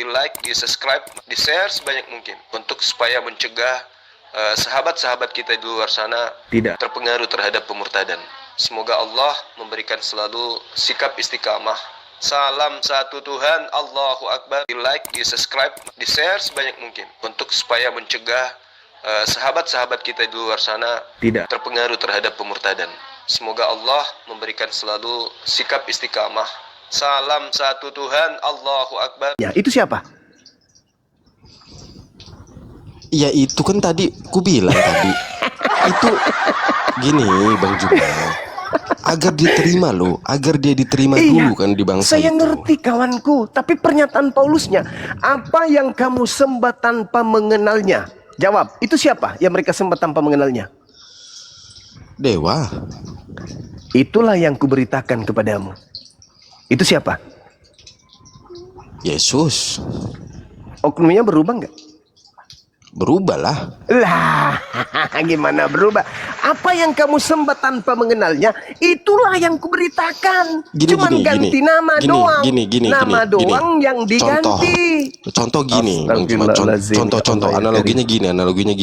Di like, di subscribe, di share sebanyak mungkin untuk supaya mencegah sahabat-sahabat kita di luar sana tidak terpengaruh terhadap pemurtadan. Semoga Allah memberikan selalu sikap istiqamah. Salam satu Tuhan, Allahu Akbar. Di like, di subscribe, di share sebanyak mungkin untuk supaya mencegah sahabat-sahabat kita di luar sana tidak terpengaruh terhadap pemurtadan. Semoga Allah memberikan selalu sikap istiqamah. Salam satu Tuhan, Allahu Akbar. Ya, itu siapa? Ya itu kan tadi ku bilang tadi. Itu gini Bang Juma, agar diterima loh, agar dia diterima dulu kan di bangsa saya itu. ngerti kawanku, tapi pernyataan Paulusnya, apa yang kamu sembah tanpa mengenalnya? Jawab, itu siapa yang mereka sembah tanpa mengenalnya? Dewa. Itulah yang kuberitakan kepadamu. Itu siapa? Yesus. Oknumnya berubah nggak? Berubahlah. Lah, gimana berubah? Apa yang kamu sembah tanpa mengenalnya, itulah yang kuberitakan. Cuman ganti nama doang. Nama doang yang diganti. Contoh gini, Bang Juma. Contoh analoginya gini. Analoginya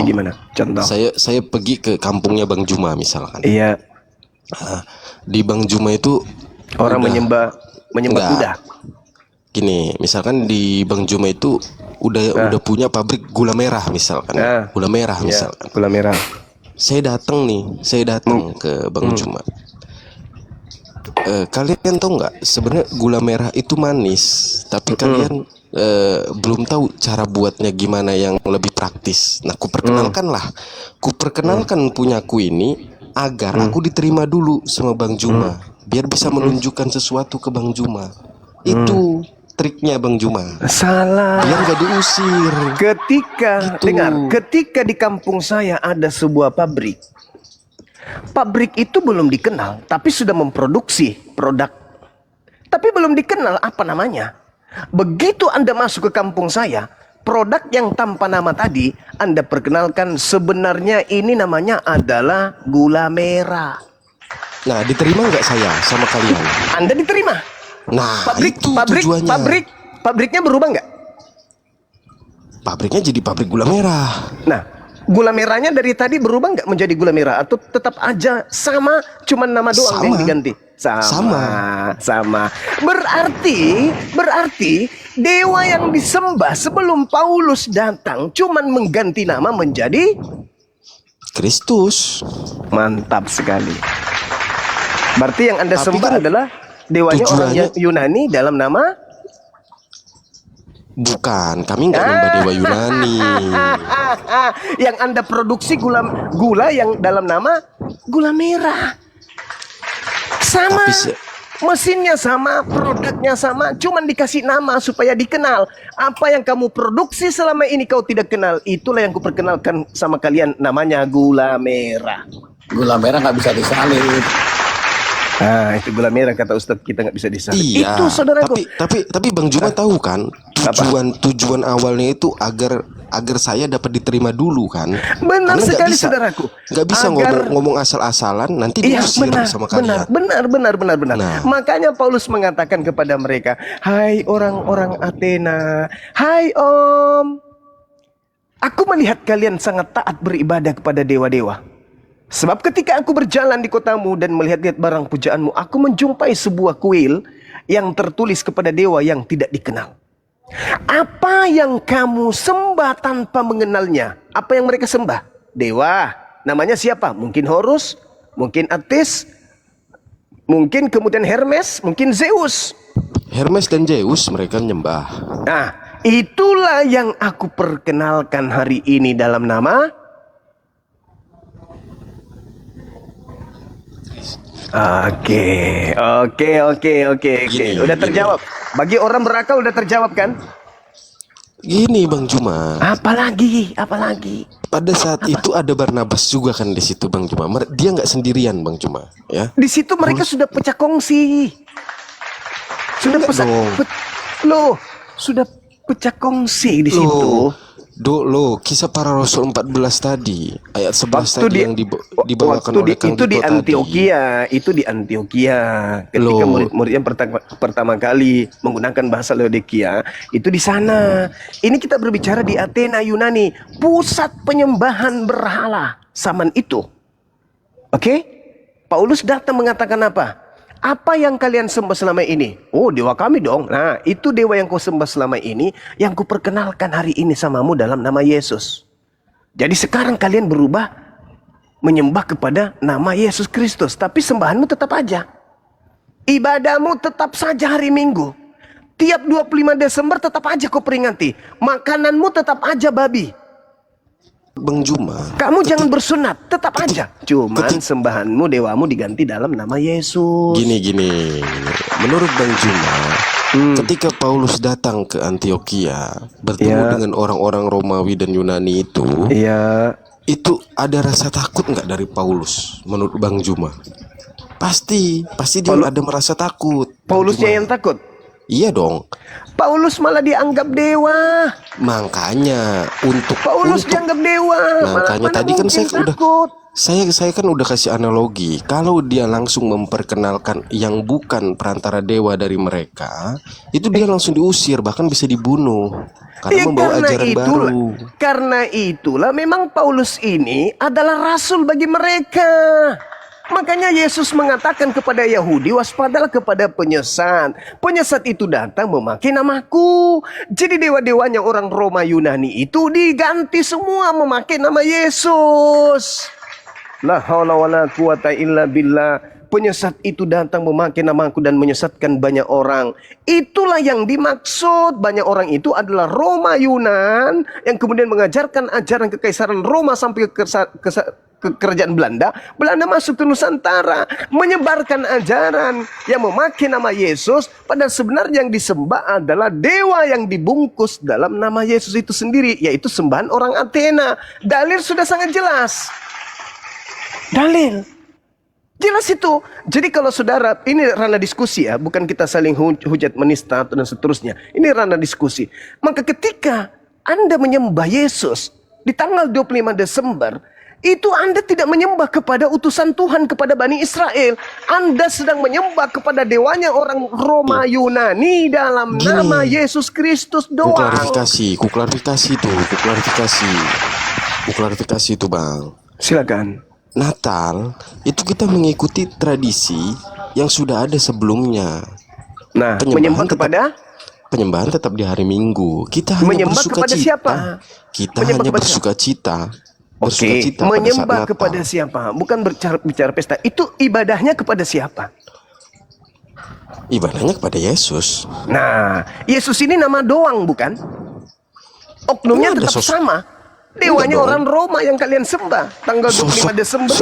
gimana? Contoh. Saya pergi ke kampungnya Bang Juma misalkan. Iya. Di Bang Juma itu orang menyembah kuda. Gini, misalkan di Bang Juma itu udah punya pabrik gula merah misalkan. Gula merah misalkan. Gula merah. Saya datang ke Bang Juma. Kalian tahu nggak sebenarnya gula merah itu manis, tapi kalian belum tahu cara buatnya gimana yang lebih praktis. Nah, kuperkenalkan punyaku ini agar aku diterima dulu sama Bang Juma, biar bisa menunjukkan sesuatu ke Bang Juma. Itu triknya Bang Juma. Salah. Biar gak diusir. Ketika di kampung saya ada sebuah pabrik. Pabrik itu belum dikenal, tapi sudah memproduksi produk. Tapi belum dikenal apa namanya. Begitu Anda masuk ke kampung saya, produk yang tanpa nama tadi Anda perkenalkan, sebenarnya ini namanya adalah gula merah. Nah, diterima nggak saya sama kalian? Anda diterima. Nah, tujuannya. Pabriknya berubah nggak? Pabriknya jadi pabrik gula merah. Nah, gula merahnya dari tadi berubah nggak menjadi gula merah, atau tetap aja sama, cuman nama doang yang diganti? Sama. Berarti dewa yang disembah sebelum Paulus datang cuman mengganti nama menjadi Kristus. Mantap sekali. Berarti yang Anda sembah adalah dewanya orang Yunani dalam nama? Bukan, kami nggak nyembah dewa Yunani. Yang Anda produksi gula yang dalam nama gula merah. Sama, mesinnya sama, produknya sama, cuman dikasih nama supaya dikenal. Apa yang kamu produksi selama ini kau tidak kenal, itulah yang kuperkenalkan sama kalian, namanya gula merah. Gula merah nggak bisa disalib. Nah, itu gula merah kata Ustadz, kita nggak bisa disalib. Iya, itu saudaraku. Tapi Bang Juma tahu kan tujuan awalnya itu agar saya dapat diterima dulu kan. Benar sekali saudaraku. Nggak bisa ngomong asal-asalan, nanti diusir sama kalian. Benar. Nah. Makanya Paulus mengatakan kepada mereka, hai orang-orang Athena, hai Om, aku melihat kalian sangat taat beribadah kepada dewa-dewa. Sebab ketika aku berjalan di kotamu dan melihat-lihat barang pujaanmu, aku menjumpai sebuah kuil yang tertulis kepada dewa yang tidak dikenal. Apa yang kamu sembah tanpa mengenalnya? Apa yang mereka sembah? Dewa. Namanya siapa? Mungkin Horus, mungkin Atis, mungkin kemudian Hermes, mungkin Zeus. Hermes dan Zeus mereka nyembah. Nah, itulah yang aku perkenalkan hari ini dalam nama Oke. Udah terjawab. Bagi orang berakal udah terjawab kan? Gini Bang Juma. Apalagi? Pada saat itu ada Barnabas juga kan di situ Bang Juma. Dia nggak sendirian Bang Juma, ya. Di situ mereka sudah pecah kongsi. Sudah pecah kongsi di situ. Lo kisah para rasul 14 tadi, ayat 11 Waktu tadi di yang dibawakan waktu oleh Kang itu di Dito tadi. Antioquia, itu di Antioquia. Ketika Loh. murid-muridnya pertama kali menggunakan bahasa Laodikia, itu di sana. Ini kita berbicara di Athena, Yunani, pusat penyembahan berhala zaman itu. Oke? Paulus datang mengatakan apa? Apa yang kalian sembah selama ini? Oh, dewa kami dong. Nah, itu dewa yang kau sembah selama ini, yang kuperkenalkan hari ini samamu dalam nama Yesus. Jadi sekarang kalian berubah menyembah kepada nama Yesus Kristus. Tapi sembahanmu tetap aja. Ibadahmu tetap saja hari Minggu. Tiap 25 Desember tetap aja kau peringati. Makananmu tetap aja babi. Bang Juma, Kamu jangan bersunat, tetap aja. Cuman sembahanmu, dewamu diganti dalam nama Yesus. gini. Menurut Bang Juma, ketika Paulus datang ke Antioquia bertemu Ya. dengan orang-orang Romawi dan Yunani Iya. itu ada rasa takut nggak dari Paulus? Menurut Bang Juma, pasti dia ada merasa takut. Bang Paulusnya Juma. yang takut. Iya dong. Paulus malah dianggap dewa. Makanya Paulus dianggap dewa. Makanya Mana tadi kan mungkin takut. saya kan udah kasih analogi. Kalau dia langsung memperkenalkan yang bukan perantara dewa dari mereka, itu dia langsung diusir, bahkan bisa dibunuh karena Ya, membawa ajaran baru. Karena itulah memang Paulus ini adalah rasul bagi mereka. Makanya Yesus mengatakan kepada Yahudi, waspadalah kepada penyesat. Penyesat itu datang memakai namaku. Jadi dewa-dewanya orang Roma Yunani itu diganti semua memakai nama Yesus. La haula wala quwata illa billah. Penyesat itu datang memakai namaku dan menyesatkan banyak orang. Itulah yang dimaksud. Banyak orang itu adalah Roma Yunan yang kemudian mengajarkan ajaran kekaisaran Roma sampai ke kerajaan Belanda. Belanda masuk ke Nusantara, menyebarkan ajaran yang memakai nama Yesus, padahal sebenarnya yang disembah adalah dewa yang dibungkus dalam nama Yesus itu sendiri, yaitu sembahan orang Athena. Dalil sudah sangat jelas. Dalil jelas itu. Jadi kalau saudara, ini ranah diskusi ya, bukan kita saling hujat menista dan seterusnya. Ini ranah diskusi. Maka ketika Anda menyembah Yesus di tanggal 25 Desember, itu Anda tidak menyembah kepada utusan Tuhan, kepada Bani Israel. Anda sedang menyembah kepada dewanya orang Roma Yunani dalam nama Yesus Kristus doang. Kuklarifikasi itu Bang. Silakan. Natal itu kita mengikuti tradisi yang sudah ada sebelumnya. Nah, menyembah kepada penyembahan tetap di hari Minggu. Kita hanya menyembah kepada siapa? Kita Menyembah hanya kepada bersuka cita. Oke, menyembah kepada siapa? Bukan bicara pesta. Itu ibadahnya kepada siapa? Ibadahnya kepada Yesus. Nah, Yesus ini nama doang bukan? Oknumnya tetap sama. Dewanya orang Roma yang kalian sembah tanggal 25 Desember.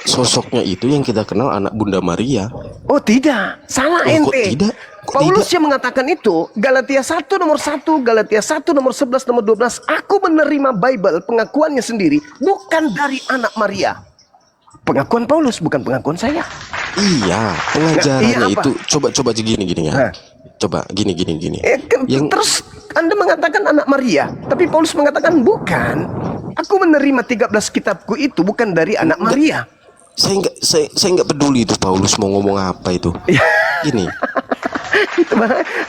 Sosoknya itu yang kita kenal anak Bunda Maria. Oh tidak, salah ente. Paulus yang mengatakan itu, Galatia 1 nomor 1, Galatia 1 nomor 11, nomor 12. Aku menerima Bible, pengakuannya sendiri, bukan dari anak Maria. Pengakuan Paulus, bukan pengakuan saya. Iya, pengajarannya iya itu. Coba gini ya. Coba gini. Terus Anda mengatakan anak Maria, tapi Paulus mengatakan bukan. Aku menerima 13 kitabku itu bukan dari anak Maria. Saya nggak peduli itu Paulus mau ngomong apa itu. Gini. Itu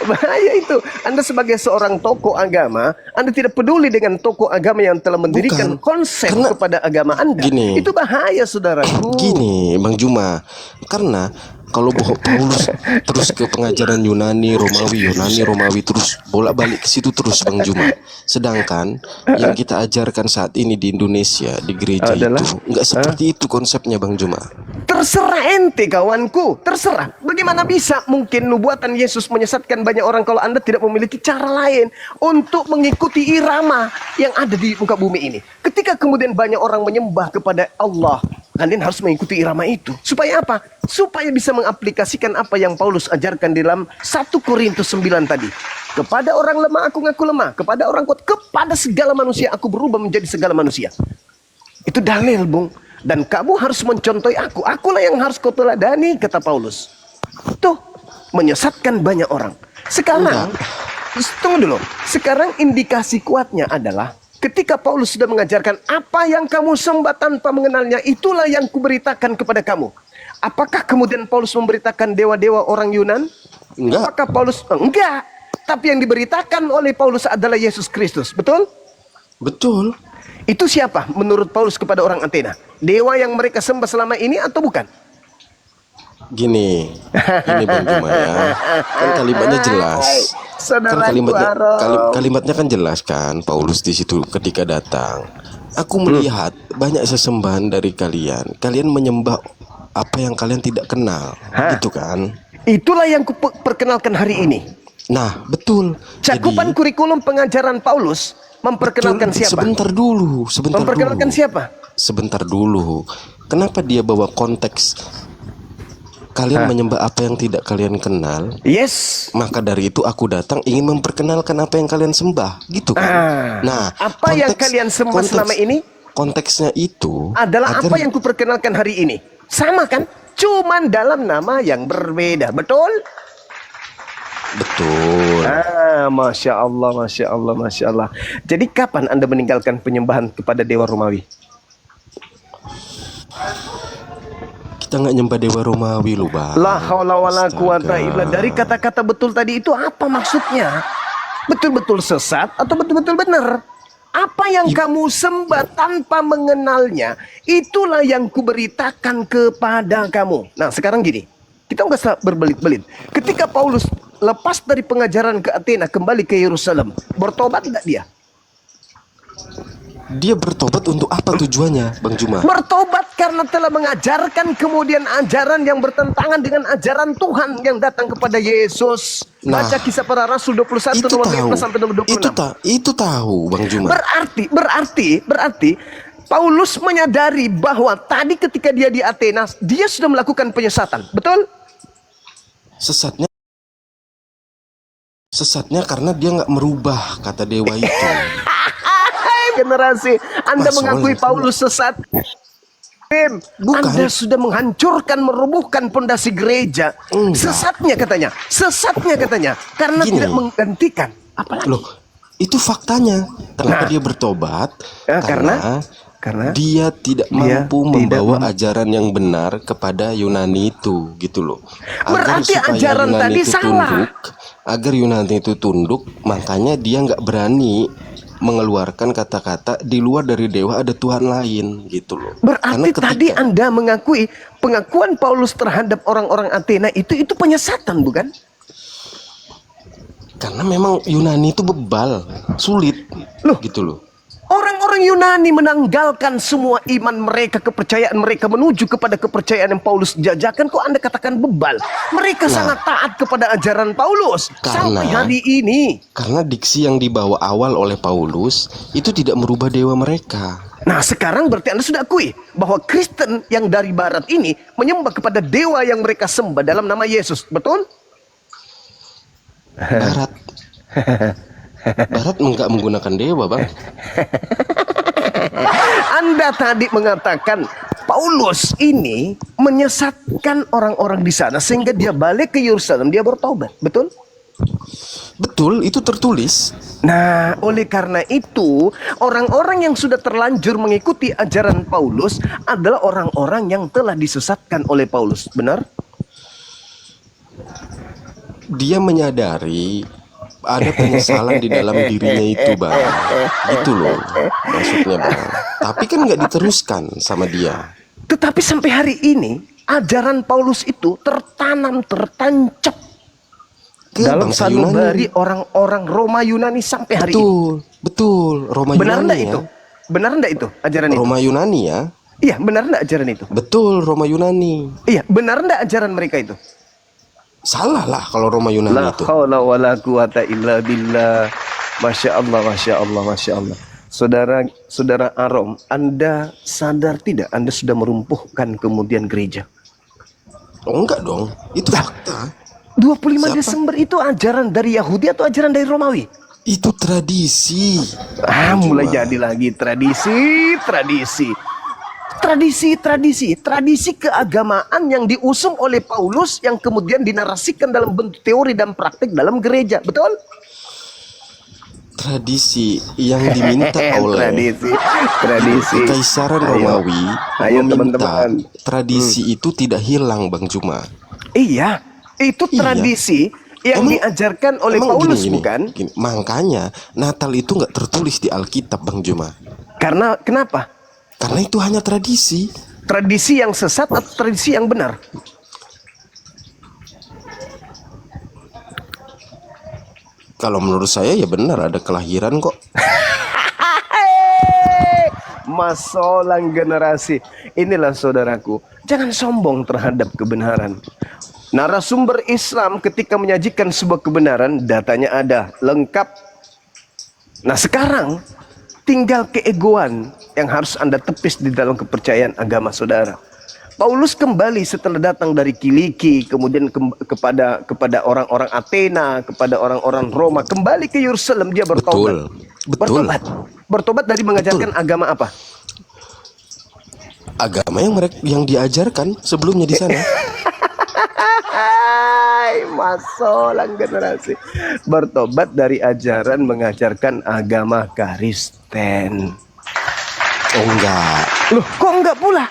bahaya itu. Anda sebagai seorang tokoh agama, Anda tidak peduli dengan tokoh agama yang telah mendirikan konsep kepada agama Anda. Itu bahaya, saudaraku. Gini, Bang Juma, karena kalau Paulus terus ke pengajaran Yunani Romawi terus bolak-balik ke situ terus Bang Juma. Sedangkan yang kita ajarkan saat ini di Indonesia di gereja itu nggak seperti itu konsepnya Bang Juma. Terserah ente kawanku, terserah. Bagaimana bisa mungkin nubuatan Yesus menyesatkan banyak orang kalau Anda tidak memiliki cara lain untuk mengikuti irama yang ada di muka bumi ini. Ketika kemudian banyak orang menyembah kepada Allah, kalian harus mengikuti irama itu. Supaya apa? Supaya bisa mengaplikasikan apa yang Paulus ajarkan dalam 1 Korintus 9 tadi. Kepada orang lemah aku ngaku lemah, kepada orang kuat, kepada segala manusia aku berubah menjadi segala manusia. Itu dalil, Bung. Dan kamu harus mencontohi aku. Akulah yang harus kau teladani, kata Paulus. Tuh, menyesatkan banyak orang. Sekarang, tunggu dulu. Sekarang indikasi kuatnya adalah ketika Paulus sudah mengajarkan apa yang kamu sembah tanpa mengenalnya, itulah yang kuberitakan kepada kamu. Apakah kemudian Paulus memberitakan dewa-dewa orang Yunan? Enggak. Apakah Paulus? Enggak. Tapi yang diberitakan oleh Paulus adalah Yesus Kristus. Betul? Betul. Itu siapa menurut Paulus kepada orang Athena? Dewa yang mereka sembah selama ini atau bukan? Gini Bang Juma ya. Kan kalimatnya jelas. Kan kalimatnya kan jelas kan. Paulus di situ ketika datang. Aku melihat banyak sesembahan dari kalian. Kalian menyembah apa yang kalian tidak kenal. Gitu kan. Itulah yang kuperkenalkan hari ini. Nah, betul. Cakupan kurikulum pengajaran Paulus memperkenalkan siapa? Sebentar dulu. Memperkenalkan siapa? Sebentar dulu. Kenapa dia bawa konteks kalian menyembah apa yang tidak kalian kenal? Yes. Maka dari itu aku datang ingin memperkenalkan apa yang kalian sembah, gitu kan? Nah, apa yang kalian sembah selama ini? Konteksnya itu adalah apa yang kuperkenalkan hari ini. Sama kan? Cuman dalam nama yang berbeda. Betul? Betul. Masya Allah, Masya Allah, Masya Allah. Jadi kapan Anda meninggalkan penyembahan kepada dewa Romawi? Kita nggak nyembah dewa Romawi loh, Bang. La haula wala quwata illa. Dari kata-kata betul tadi itu apa maksudnya? Betul-betul sesat atau betul-betul benar? Apa yang kamu sembah tanpa mengenalnya, itulah yang kuberitakan kepada kamu. Nah, sekarang gini. Kita nggak usah berbelit-belit. Ketika Paulus lepas dari pengajaran ke Athena, kembali ke Yerusalem, bertobat nggak dia? Dia bertobat untuk apa tujuannya, Bang Juma? Bertobat karena telah mengajarkan kemudian ajaran yang bertentangan dengan ajaran Tuhan yang datang kepada Yesus. Baca Kisah Para Rasul 21 nomor 15 sampai nomor 26. Itu tahu, Bang Juma. Berarti Paulus menyadari bahwa tadi ketika dia di Athena, dia sudah melakukan penyesatan. Betul? Sesatnya karena dia nggak merubah kata dewa itu. Generasi Anda mengakui Paulus sesat. Bukan. Anda sudah menghancurkan, merubuhkan pondasi gereja. Sesatnya katanya karena Gini. tidak menggantikan. Apalagi? Loh, itu faktanya. Kenapa dia bertobat? Karena dia tidak mampu membawa ajaran yang benar kepada Yunani itu, gitu loh. Berarti ajaran tadi salah. Agar Yunani itu tunduk, makanya dia nggak berani mengeluarkan kata-kata di luar dari dewa ada Tuhan lain, gitu loh. Berarti tadi Anda mengakui pengakuan Paulus terhadap orang-orang Athena itu penyesatan, bukan? Karena memang Yunani itu bebal, sulit, gitu loh. Orang-orang Yunani menanggalkan semua iman mereka, kepercayaan mereka menuju kepada kepercayaan yang Paulus jajakan. Kok Anda katakan bebal? Mereka sangat taat kepada ajaran Paulus sampai hari ini. Karena diksi yang dibawa awal oleh Paulus itu tidak merubah dewa mereka. Nah, sekarang berarti Anda sudah akui bahwa Kristen yang dari barat ini menyembah kepada dewa yang mereka sembah dalam nama Yesus. Betul? Barat enggak menggunakan dewa, Bang. Anda tadi mengatakan Paulus ini menyesatkan orang-orang di sana sehingga dia balik ke Yerusalem, dia bertobat. Betul? Betul, itu tertulis. Nah, oleh karena itu, orang-orang yang sudah terlanjur mengikuti ajaran Paulus adalah orang-orang yang telah disesatkan oleh Paulus. Benar? Dia menyadari ada penyesalan di dalam dirinya itu, Bang. Gitu loh maksudnya, Bang. Tapi kan nggak diteruskan sama dia. Tetapi sampai hari ini ajaran Paulus itu tertanam, tertancap ke dalam bangsa sanubari orang-orang Roma Yunani sampai hari ini. Betul. Roma Benar Yunani enggak ya? itu? Benar enggak itu ajaran itu? Roma Yunani ya? Iya, benar enggak ajaran itu? Betul, Roma Yunani. Iya, benar enggak ajaran mereka itu? Salah lah kalau Roma Yunani itu. La haula wala quwata illa billah. Masya Allah, Masya Allah, Masya Allah. Saudara Arom, Anda sadar tidak Anda sudah merumpuhkan kemudian gereja? Oh, enggak dong, itu fakta. 25 Desember itu ajaran dari Yahudi atau ajaran dari Romawi? Itu tradisi. Mulai jadi lagi tradisi keagamaan yang diusung oleh Paulus yang kemudian dinarasikan dalam bentuk teori dan praktik dalam gereja. Betul? tradisi yang diminta oleh tradisi. Kekaisaran Ayo. Romawi Ayo, meminta teman-teman. tradisi itu tidak hilang, Bang Juma. Iya, itu Iya. tradisi yang diajarkan oleh Emang Paulus, gini, bukan? gini. Makanya Natal itu nggak tertulis di Alkitab, Bang Juma. Karena kenapa? Karena itu hanya tradisi. Tradisi yang sesat atau tradisi yang benar? Kalau menurut saya ya benar, ada kelahiran kok. Masolang generasi. Inilah saudaraku, jangan sombong terhadap kebenaran. Narasumber Islam ketika menyajikan sebuah kebenaran, datanya ada, lengkap. Nah sekarang, tinggal keegoan yang harus Anda tepis di dalam kepercayaan agama saudara. Paulus kembali setelah datang dari Kiliki, kemudian kepada orang-orang Athena, kepada orang-orang Roma, kembali ke Yerusalem, dia bertobat. Betul. Bertobat dari mengajarkan agama apa? Agama yang diajarkan sebelumnya di sana. Hai, masolang generasi. Bertobat dari ajaran mengajarkan agama Kristen. Oh enggak. Loh, kok enggak pula?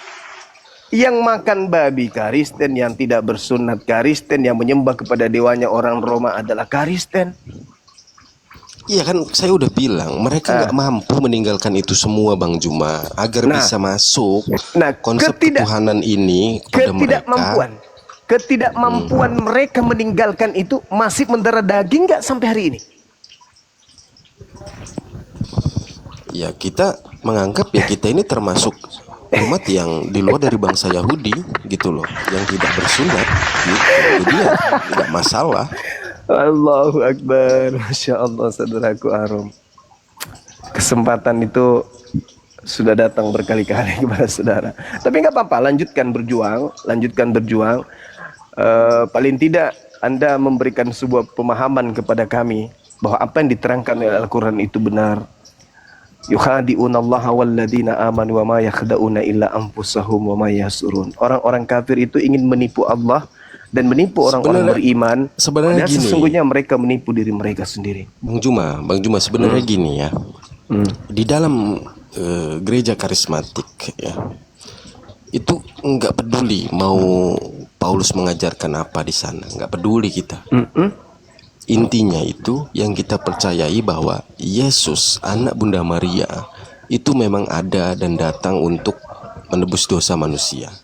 Yang makan babi Kristen, yang tidak bersunat Kristen, yang menyembah kepada dewanya orang Roma adalah Kristen. Iya kan, saya udah bilang mereka nggak mampu meninggalkan itu semua, Bang Juma, agar bisa masuk konsep ketuhanan ini kepada mereka. Ketidakmampuan mereka meninggalkan itu masih mendarah daging nggak sampai hari ini? Ya kita menganggap ya kita ini termasuk umat yang di luar dari bangsa Yahudi gitu loh, yang tidak bersunat gitu. Jadi ya tidak masalah. Allahu Akbar. Masya Allah, saudaraku Arum. Kesempatan itu sudah datang berkali-kali kepada saudara. Tapi nggak apa-apa, lanjutkan berjuang. Paling tidak Anda memberikan sebuah pemahaman kepada kami bahwa apa yang diterangkan oleh Al-Quran itu benar. Yukhadi'una Allah walladzina amanu wa ma yakhda'una illa anfusahum wa ma yasurun. Orang-orang kafir itu ingin menipu Allah dan menipu orang-orang beriman. Sebenarnya gini, sesungguhnya mereka menipu diri mereka sendiri. Bang Juma sebenarnya gini ya. Di dalam gereja karismatik ya, itu nggak peduli mau Paulus mengajarkan apa di sana, nggak peduli kita. Intinya itu yang kita percayai bahwa Yesus anak Bunda Maria itu memang ada dan datang untuk menebus dosa manusia.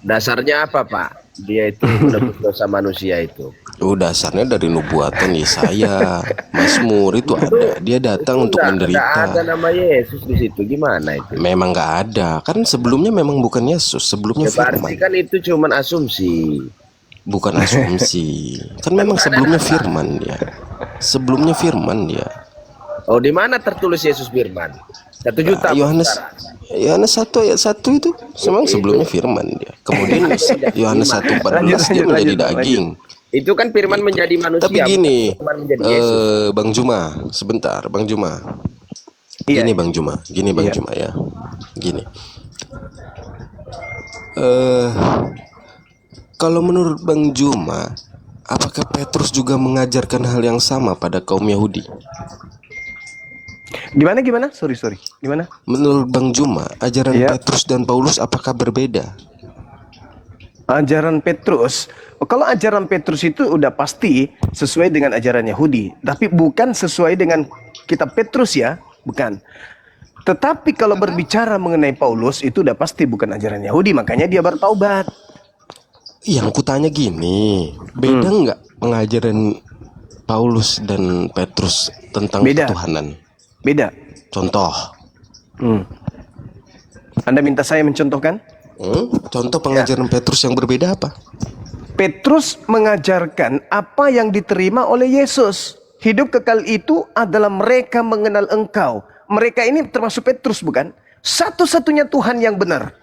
Dasarnya apa, Pak? Dia itu menebus dosa manusia itu. Dasarnya dari nubuatan Yesaya, Mazmur itu ada. Dia datang untuk menderita. Tidak ada nama Yesus di situ. Gimana itu? Memang nggak ada. Kan sebelumnya memang bukan Yesus, sebelumnya Berarti Firman. kan itu cuma asumsi. Bukan asumsi. Kan memang sebelumnya Firman dia. Sebelumnya Firman dia. Oh, di mana tertulis Yesus Firman? 1 juta. Yohanes 1 ayat 1 itu memang sebelumnya Firman dia. Kemudian Yohanes 1:14 dia menjadi daging. Itu kan Firman menjadi manusia. Tapi gini, menjadi Yesus. Bang Juma, sebentar, Bang Juma. Gini Bang Juma, Juma ya. Gini. Kalau menurut Bang Juma, apakah Petrus juga mengajarkan hal yang sama pada kaum Yahudi? Gimana? Sorry. Gimana? Menurut Bang Juma, ajaran Petrus dan Paulus apakah berbeda? Ajaran Petrus, kalau ajaran Petrus itu udah pasti sesuai dengan ajaran Yahudi, tapi bukan sesuai dengan kitab Petrus ya, bukan. Tetapi kalau berbicara mengenai Paulus itu udah pasti bukan ajaran Yahudi, makanya dia bertaubat. Yang kutanya gini, beda nggak pengajaran Paulus dan Petrus tentang ketuhanan? Beda. Contoh. Anda minta saya mencontohkan? Contoh pengajaran Petrus yang berbeda apa? Petrus mengajarkan apa yang diterima oleh Yesus. Hidup kekal itu adalah mereka mengenal Engkau. Mereka ini termasuk Petrus bukan? Satu-satunya Tuhan yang benar.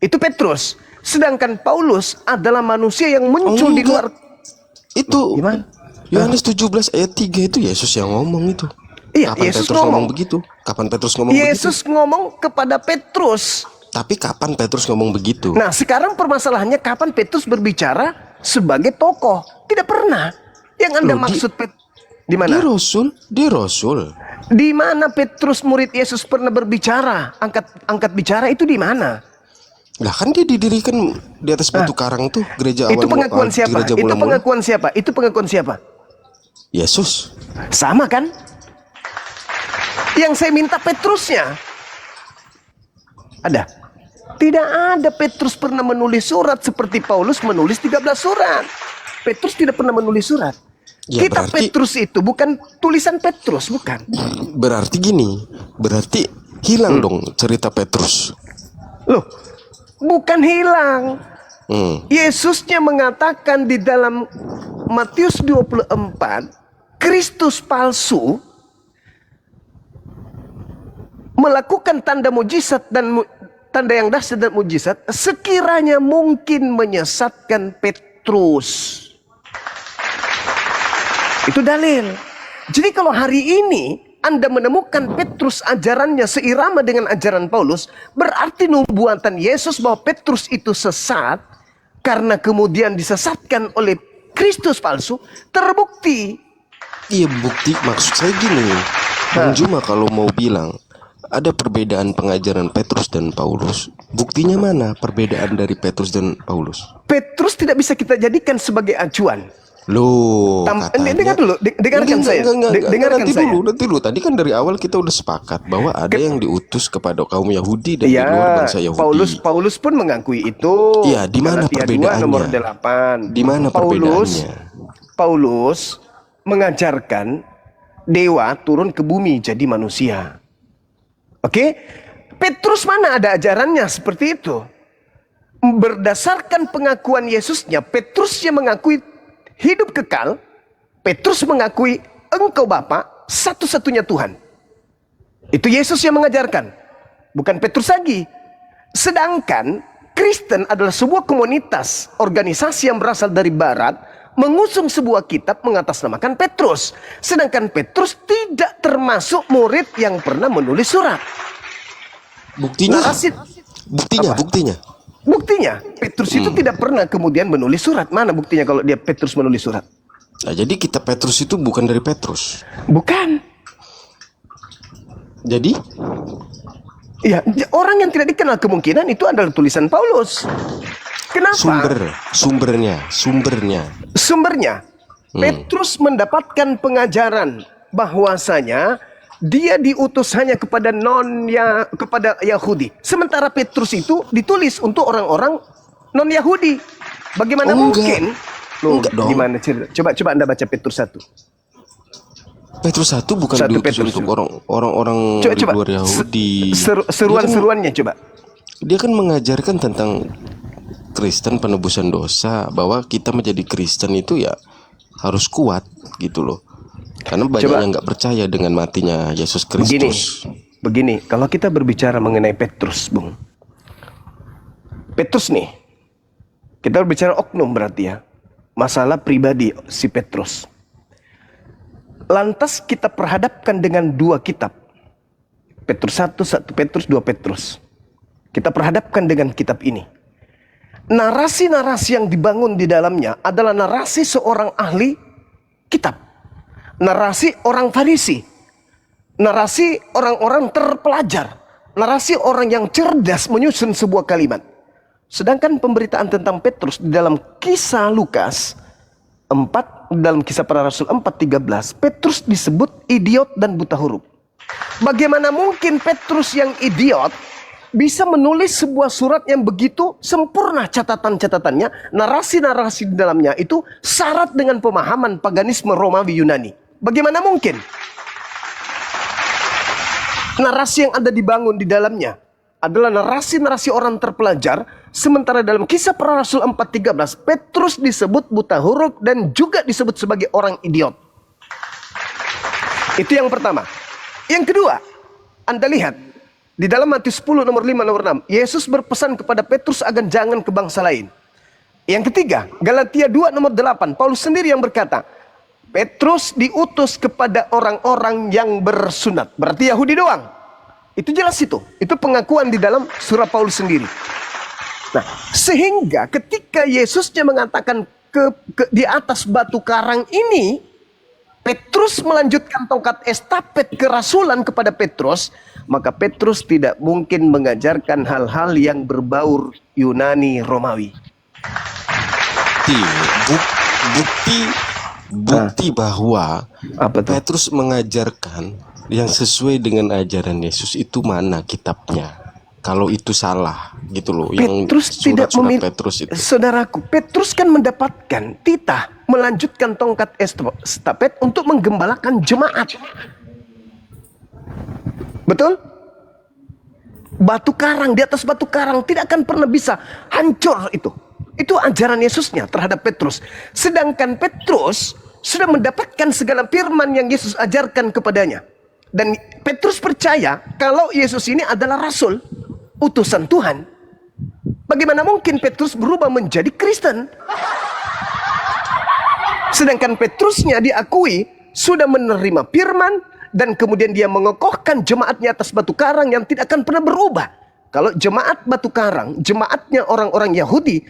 Itu Petrus. Sedangkan Paulus adalah manusia yang muncul di luar. Itu gimana? Yohanes 17 ayat 3 itu Yesus yang ngomong itu. Iya, kapan Yesus Petrus ngomong begitu? Kapan Petrus ngomong begitu? Yesus ngomong kepada Petrus. Tapi kapan Petrus ngomong begitu? Nah, sekarang permasalahannya kapan Petrus berbicara sebagai tokoh? Tidak pernah. Yang Anda maksud Di mana? Dia Rasul. Di mana Petrus murid Yesus pernah berbicara, angkat bicara itu di mana? Lah kan dia didirikan di atas batu karang tuh gereja awal. Itu pengakuan siapa? Gereja Itu mula-mula. pengakuan siapa? Itu pengakuan siapa? Yesus. Sama kan? Yang saya minta Petrusnya. Ada? Tidak ada. Petrus pernah menulis surat seperti Paulus menulis 13 surat. Petrus tidak pernah menulis surat. Ya, Kitab berarti- Petrus itu bukan tulisan Petrus, bukan. Berarti gini, berarti hilang dong cerita Petrus. Loh, bukan hilang. Yesusnya mengatakan di dalam Matius 24, Kristus palsu melakukan tanda mujizat dan tanda yang dahsyat dan mujizat sekiranya mungkin menyesatkan Petrus. Itu dalil. Jadi kalau hari ini Anda menemukan Petrus ajarannya seirama dengan ajaran Paulus, berarti nubuatan Yesus bahwa Petrus itu sesat karena kemudian disesatkan oleh Kristus palsu terbukti. Iya, bukti maksud saya gini. Bang Juma kalau mau bilang ada perbedaan pengajaran Petrus dan Paulus, buktinya mana perbedaan dari Petrus dan Paulus? Petrus tidak bisa kita jadikan sebagai acuan. Loh, katanya dengar dulu, dengarkan saya. Dengarkan nanti saya. dulu. Tadi kan dari awal kita udah sepakat bahwa ada yang diutus kepada kaum Yahudi dan di luar bangsa Yahudi. Paulus pun mengakui itu. Iya, di mana Galatia 2 perbedaannya? nomor 8. Di mana perbedaannya? Paulus mengajarkan dewa turun ke bumi jadi manusia. Oke? Petrus mana ada ajarannya seperti itu? Berdasarkan pengakuan Yesusnya, Petrus yang mengakui hidup kekal, Petrus mengakui engkau Bapa satu-satunya Tuhan. Itu Yesus yang mengajarkan, bukan Petrus lagi. Sedangkan Kristen adalah sebuah komunitas, organisasi yang berasal dari barat, mengusung sebuah kitab mengatasnamakan Petrus. Sedangkan Petrus tidak termasuk murid yang pernah menulis surat. Buktinya? Apa? Buktinya. Buktinya, Petrus itu tidak pernah kemudian menulis surat. Mana buktinya kalau dia Petrus menulis surat? Nah, jadi kitab Petrus itu bukan dari Petrus. Bukan. Jadi? Ya, orang yang tidak dikenal kemungkinan itu adalah tulisan Paulus. Kenapa? Sumbernya. Petrus mendapatkan pengajaran bahwasanya dia diutus hanya kepada kepada Yahudi. Sementara Petrus itu ditulis untuk orang-orang non Yahudi. Bagaimana mungkin? Enggak dong. Gimana cerita? Coba Anda baca Petrus 1. Petrus 1 bukan diutus untuk orang-orang di luar Yahudi. Seruan-seruannya coba. Dia kan mengajarkan tentang Kristen, penebusan dosa, bahwa kita menjadi Kristen itu ya harus kuat gitu loh. Karena banyak yang nggak percaya dengan matinya Yesus Kristus. Begini, kalau kita berbicara mengenai Petrus, Bung. Petrus nih, kita berbicara oknum berarti ya. Masalah pribadi si Petrus. Lantas kita perhadapkan dengan dua kitab. Petrus 1 Petrus, 2 Petrus. Kita perhadapkan dengan kitab ini. Narasi-narasi yang dibangun di dalamnya adalah narasi seorang ahli kitab. Narasi orang Farisi, narasi orang-orang terpelajar, narasi orang yang cerdas menyusun sebuah kalimat. Sedangkan pemberitaan tentang Petrus di dalam kisah Lukas 4, dalam kisah para Rasul 4:13, Petrus disebut idiot dan buta huruf. Bagaimana mungkin Petrus yang idiot bisa menulis sebuah surat yang begitu sempurna catatan-catatannya, narasi-narasi di dalamnya itu syarat dengan pemahaman paganisme Romawi Yunani. Bagaimana mungkin? Narasi yang ada dibangun di dalamnya adalah narasi-narasi orang terpelajar, sementara dalam kisah para Rasul 4:13 Petrus disebut buta huruf dan juga disebut sebagai orang idiot. Itu yang pertama. Yang kedua, Anda lihat di dalam Matius 10 nomor 5 nomor 6, Yesus berpesan kepada Petrus agar jangan ke bangsa lain. Yang ketiga, Galatia 2 nomor 8, Paulus sendiri yang berkata, Petrus diutus kepada orang-orang yang bersunat. Berarti Yahudi doang. Itu jelas itu. Itu pengakuan di dalam surat Paulus sendiri. Nah, sehingga ketika Yesusnya mengatakan di atas batu karang ini, Petrus melanjutkan tongkat estafet kerasulan kepada Petrus, maka Petrus tidak mungkin mengajarkan hal-hal yang berbaur Yunani Romawi. Bukti bahwa Apa tuh? Petrus mengajarkan yang sesuai dengan ajaran Yesus itu mana kitabnya? Kalau itu salah gitu loh. Petrus yang tidak surat-surat memilih. Petrus itu. Saudaraku, Petrus kan mendapatkan titah melanjutkan tongkat estafet untuk menggembalakan jemaat. Betul? Batu karang, di atas batu karang tidak akan pernah bisa hancur itu. Itu ajaran Yesusnya terhadap Petrus. Sedangkan Petrus sudah mendapatkan segala firman yang Yesus ajarkan kepadanya. Dan Petrus percaya kalau Yesus ini adalah rasul, utusan Tuhan. Bagaimana mungkin Petrus berubah menjadi Kristen? Sedangkan Petrusnya diakui sudah menerima firman dan kemudian dia mengokohkan jemaatnya atas batu karang yang tidak akan pernah berubah. Kalau jemaat batu karang, jemaatnya orang-orang Yahudi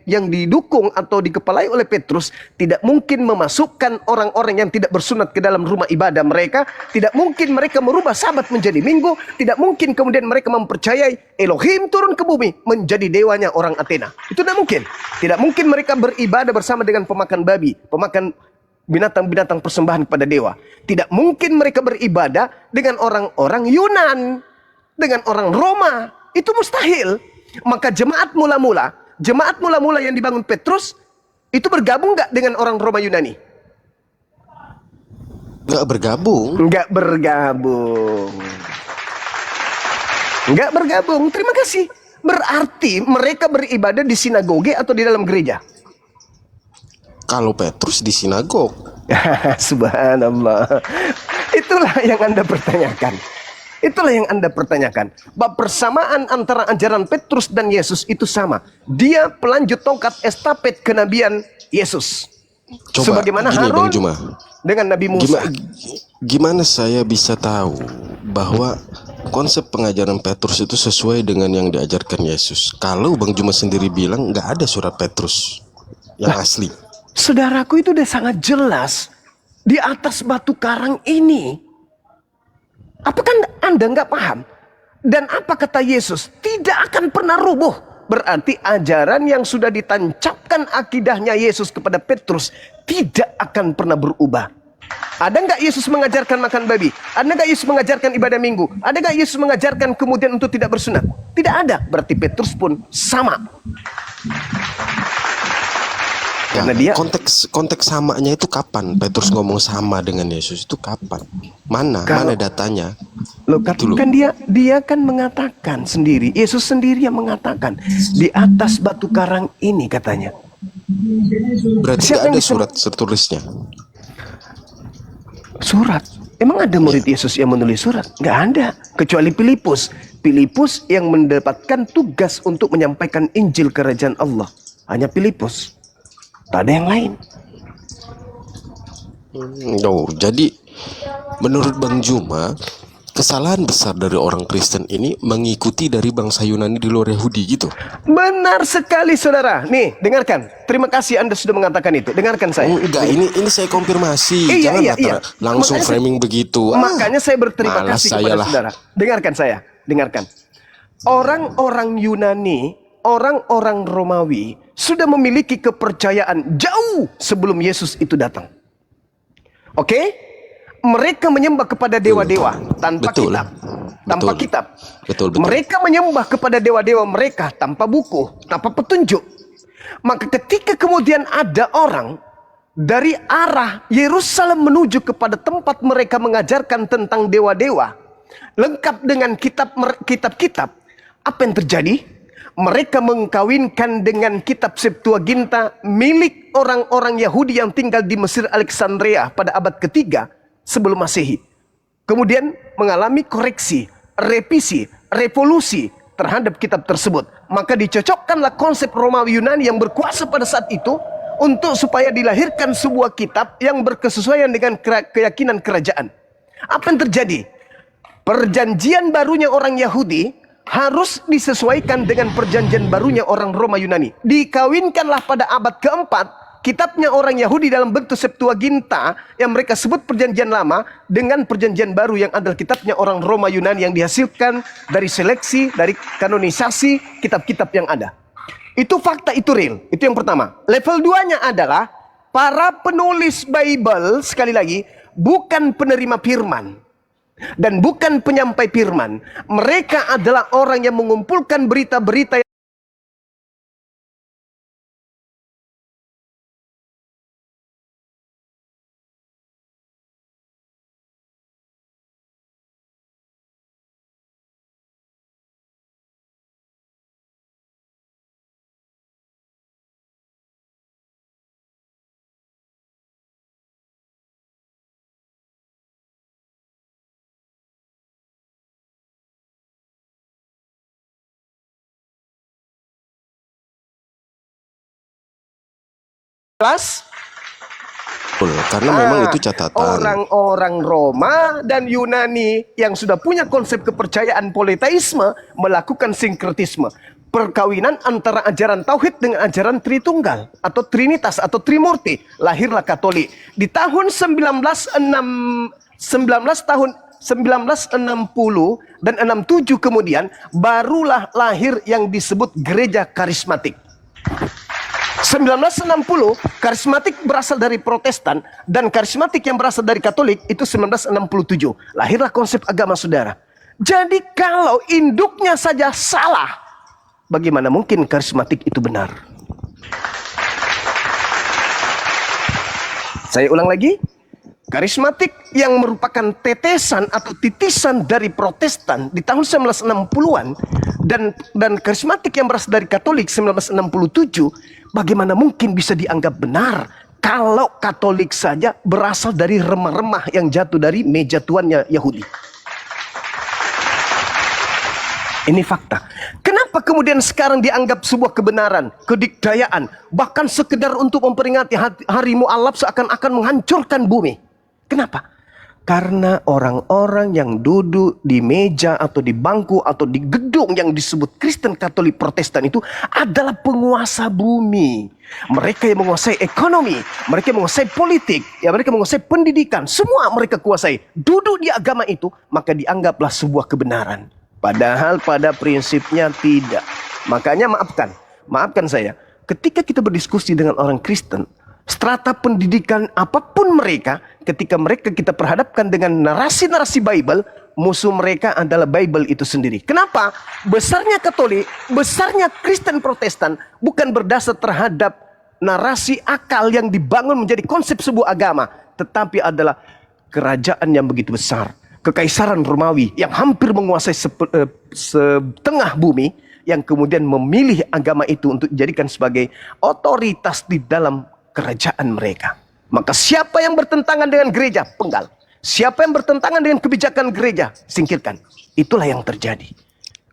yang didukung atau dikepalai oleh Petrus, tidak mungkin memasukkan orang-orang yang tidak bersunat ke dalam rumah ibadah mereka. Tidak mungkin mereka merubah Sabat menjadi Minggu. Tidak mungkin kemudian mereka mempercayai Elohim turun ke bumi menjadi dewanya orang Athena. Itu tidak mungkin. Tidak mungkin mereka beribadah bersama dengan pemakan babi, pemakan binatang-binatang persembahan kepada dewa. Tidak mungkin mereka beribadah dengan orang-orang Yunan, dengan orang Roma. Itu mustahil. Maka jemaat mula-mula yang dibangun Petrus itu bergabung nggak dengan orang Roma Yunani? Nggak bergabung. Nggak bergabung. Nggak bergabung. Terima kasih. Berarti mereka beribadah di sinagoge atau di dalam gereja? Kalau Petrus di sinagog. Subhanallah. Itulah yang Anda pertanyakan. Itulah yang Anda pertanyakan. Bahwa persamaan antara ajaran Petrus dan Yesus itu sama. Dia pelanjut tongkat estafet kenabian Yesus. Coba Sebagaimana gini, Harun Bang Juma. dengan Nabi Musa. Gimana saya bisa tahu bahwa konsep pengajaran Petrus itu sesuai dengan yang diajarkan Yesus? Kalau Bang Juma sendiri bilang nggak ada surat Petrus yang asli. Saudaraku, itu udah sangat jelas. Di atas batu karang ini. Apakah Anda nggak paham? Dan apa kata Yesus? Tidak akan pernah rubuh. Berarti ajaran yang sudah ditancapkan akidahnya Yesus kepada Petrus tidak akan pernah berubah. Ada nggak Yesus mengajarkan makan babi? Ada nggak Yesus mengajarkan ibadah minggu? Ada nggak Yesus mengajarkan kemudian untuk tidak bersunat? Tidak ada. Berarti Petrus pun sama. Karena dia konteks samanya itu kapan? Petrus ngomong sama dengan Yesus itu kapan? Mana datanya? Loh, kan dia kan mengatakan sendiri, Yesus sendiri yang mengatakan di atas batu karang ini katanya. Berarti Siapa ada yang surat tertulisnya? Surat? Emang ada murid Yesus yang menulis surat? Nggak ada, kecuali Filipus. Filipus yang mendapatkan tugas untuk menyampaikan Injil Kerajaan Allah. Hanya Filipus. Tak ada yang lain. Jadi menurut Bang Juma, kesalahan besar dari orang Kristen ini mengikuti dari bangsa Yunani di luar Yahudi gitu. Benar sekali saudara. Nih, dengarkan. Terima kasih Anda sudah mengatakan itu. Dengarkan saya. Enggak, ini saya konfirmasi. Jangan langsung Makanya framing begitu. Makanya saya berterima malas kasih kepada saudara. Dengarkan saya. Dengarkan. Orang-orang Yunani, orang-orang Romawi sudah memiliki kepercayaan jauh sebelum Yesus itu datang. Oke? Mereka menyembah kepada dewa-dewa tanpa kitab. Tanpa kitab. Betul. Mereka menyembah kepada dewa-dewa mereka tanpa buku, tanpa petunjuk. Maka ketika kemudian ada orang dari arah Yerusalem menuju kepada tempat mereka mengajarkan tentang dewa-dewa, lengkap dengan kitab-kitab, apa yang terjadi? Mereka mengkawinkan dengan kitab Septuaginta milik orang-orang Yahudi yang tinggal di Mesir Alexandria pada abad ketiga sebelum Masehi. Kemudian mengalami koreksi, revisi, revolusi terhadap kitab tersebut. Maka dicocokkanlah konsep Romawi Yunani yang berkuasa pada saat itu untuk supaya dilahirkan sebuah kitab yang berkesesuaian dengan keyakinan kerajaan. Apa yang terjadi? Perjanjian barunya orang Yahudi harus disesuaikan dengan perjanjian barunya orang Roma Yunani. Dikawinkanlah pada abad keempat kitabnya orang Yahudi dalam bentuk Septuaginta yang mereka sebut perjanjian lama dengan perjanjian baru yang adalah kitabnya orang Roma Yunani yang dihasilkan dari seleksi, dari kanonisasi kitab-kitab yang ada. Itu fakta, itu real. Itu yang pertama. Level 2-nya adalah para penulis Bible, sekali lagi, bukan penerima firman dan bukan penyampai firman. Mereka adalah orang yang mengumpulkan berita-berita kelas. Karena memang itu catatan. Orang-orang Roma dan Yunani yang sudah punya konsep kepercayaan politeisme melakukan sinkretisme. Perkawinan antara ajaran Tauhid dengan ajaran Tritunggal atau Trinitas atau Trimurti. Lahirlah Katolik. Di tahun 1960 dan 67 kemudian barulah lahir yang disebut gereja karismatik. 1960 karismatik berasal dari Protestan dan karismatik yang berasal dari Katolik itu 1967. Lahirlah konsep agama saudara. Jadi kalau induknya saja salah, bagaimana mungkin karismatik itu benar? Saya ulang lagi. Karismatik yang merupakan tetesan atau titisan dari Protestan di tahun 1960-an dan karismatik yang berasal dari Katolik 1967, bagaimana mungkin bisa dianggap benar kalau Katolik saja berasal dari remah-remah yang jatuh dari meja tuannya Yahudi? Ini fakta. Kenapa kemudian sekarang dianggap sebuah kebenaran, kedikdayaan, bahkan sekedar untuk memperingati hari Mu'allaf seakan-akan menghancurkan bumi? Kenapa? Karena orang-orang yang duduk di meja atau di bangku atau di gedung yang disebut Kristen, Katolik, Protestan itu adalah penguasa bumi. Mereka yang menguasai ekonomi, mereka yang menguasai politik, ya mereka menguasai pendidikan, semua mereka kuasai. Duduk di agama itu, maka dianggaplah sebuah kebenaran. Padahal pada prinsipnya tidak. Makanya maafkan saya, ketika kita berdiskusi dengan orang Kristen, strata pendidikan apapun mereka, ketika mereka kita perhadapkan dengan narasi-narasi Bible, musuh mereka adalah Bible itu sendiri. Kenapa? Besarnya Katolik, besarnya Kristen Protestan bukan berdasar terhadap narasi akal yang dibangun menjadi konsep sebuah agama, tetapi adalah kerajaan yang begitu besar. Kekaisaran Romawi yang hampir menguasai setengah bumi, yang kemudian memilih agama itu untuk dijadikan sebagai otoritas di dalam kerajaan mereka. Maka siapa yang bertentangan dengan gereja, penggal. Siapa yang bertentangan dengan kebijakan gereja, singkirkan. Itulah yang terjadi.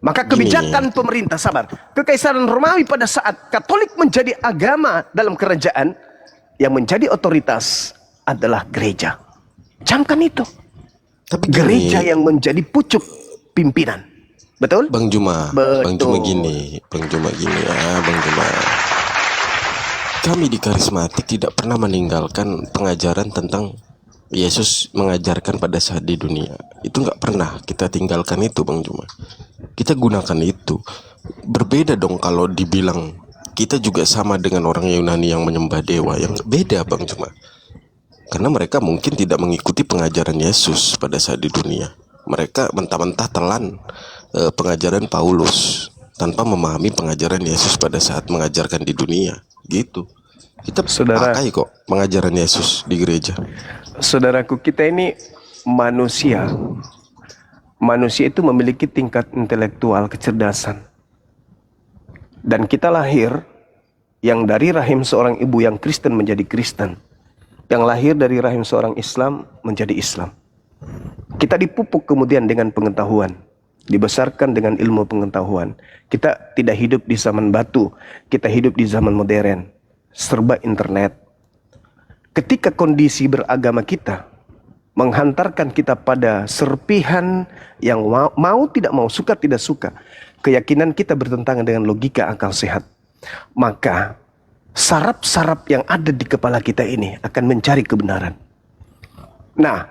Maka kebijakan pemerintah, sabar. Kekaisaran Romawi pada saat Katolik menjadi agama dalam kerajaan, yang menjadi otoritas adalah gereja. Camkan itu. Tapi gereja yang menjadi pucuk pimpinan. Betul? Bang Juma, Betul. Bang Juma gini ya, Bang Juma. Kami di karismatik tidak pernah meninggalkan pengajaran tentang Yesus mengajarkan pada saat di dunia. Itu nggak pernah kita tinggalkan itu, Bang Juma. Kita gunakan itu. Berbeda dong kalau dibilang kita juga sama dengan orang Yunani yang menyembah dewa. Yang beda, Bang Juma. Karena mereka mungkin tidak mengikuti pengajaran Yesus pada saat di dunia. Mereka mentah-mentah telan pengajaran Paulus tanpa memahami pengajaran Yesus pada saat mengajarkan di dunia. Gitu. Kita pakai kok pengajaran Yesus di gereja. Saudaraku, kita ini manusia. Manusia itu memiliki tingkat intelektual, kecerdasan. Dan kita lahir yang dari rahim seorang ibu yang Kristen menjadi Kristen. Yang lahir dari rahim seorang Islam menjadi Islam. Kita dipupuk kemudian dengan pengetahuan. Dibesarkan dengan ilmu pengetahuan. Kita tidak hidup di zaman batu. Kita hidup di zaman modern. Serba internet. Ketika kondisi beragama kita menghantarkan kita pada serpihan yang mau tidak mau, suka tidak suka, keyakinan kita bertentangan dengan logika akal sehat, maka saraf-saraf yang ada di kepala kita ini akan mencari kebenaran. Nah,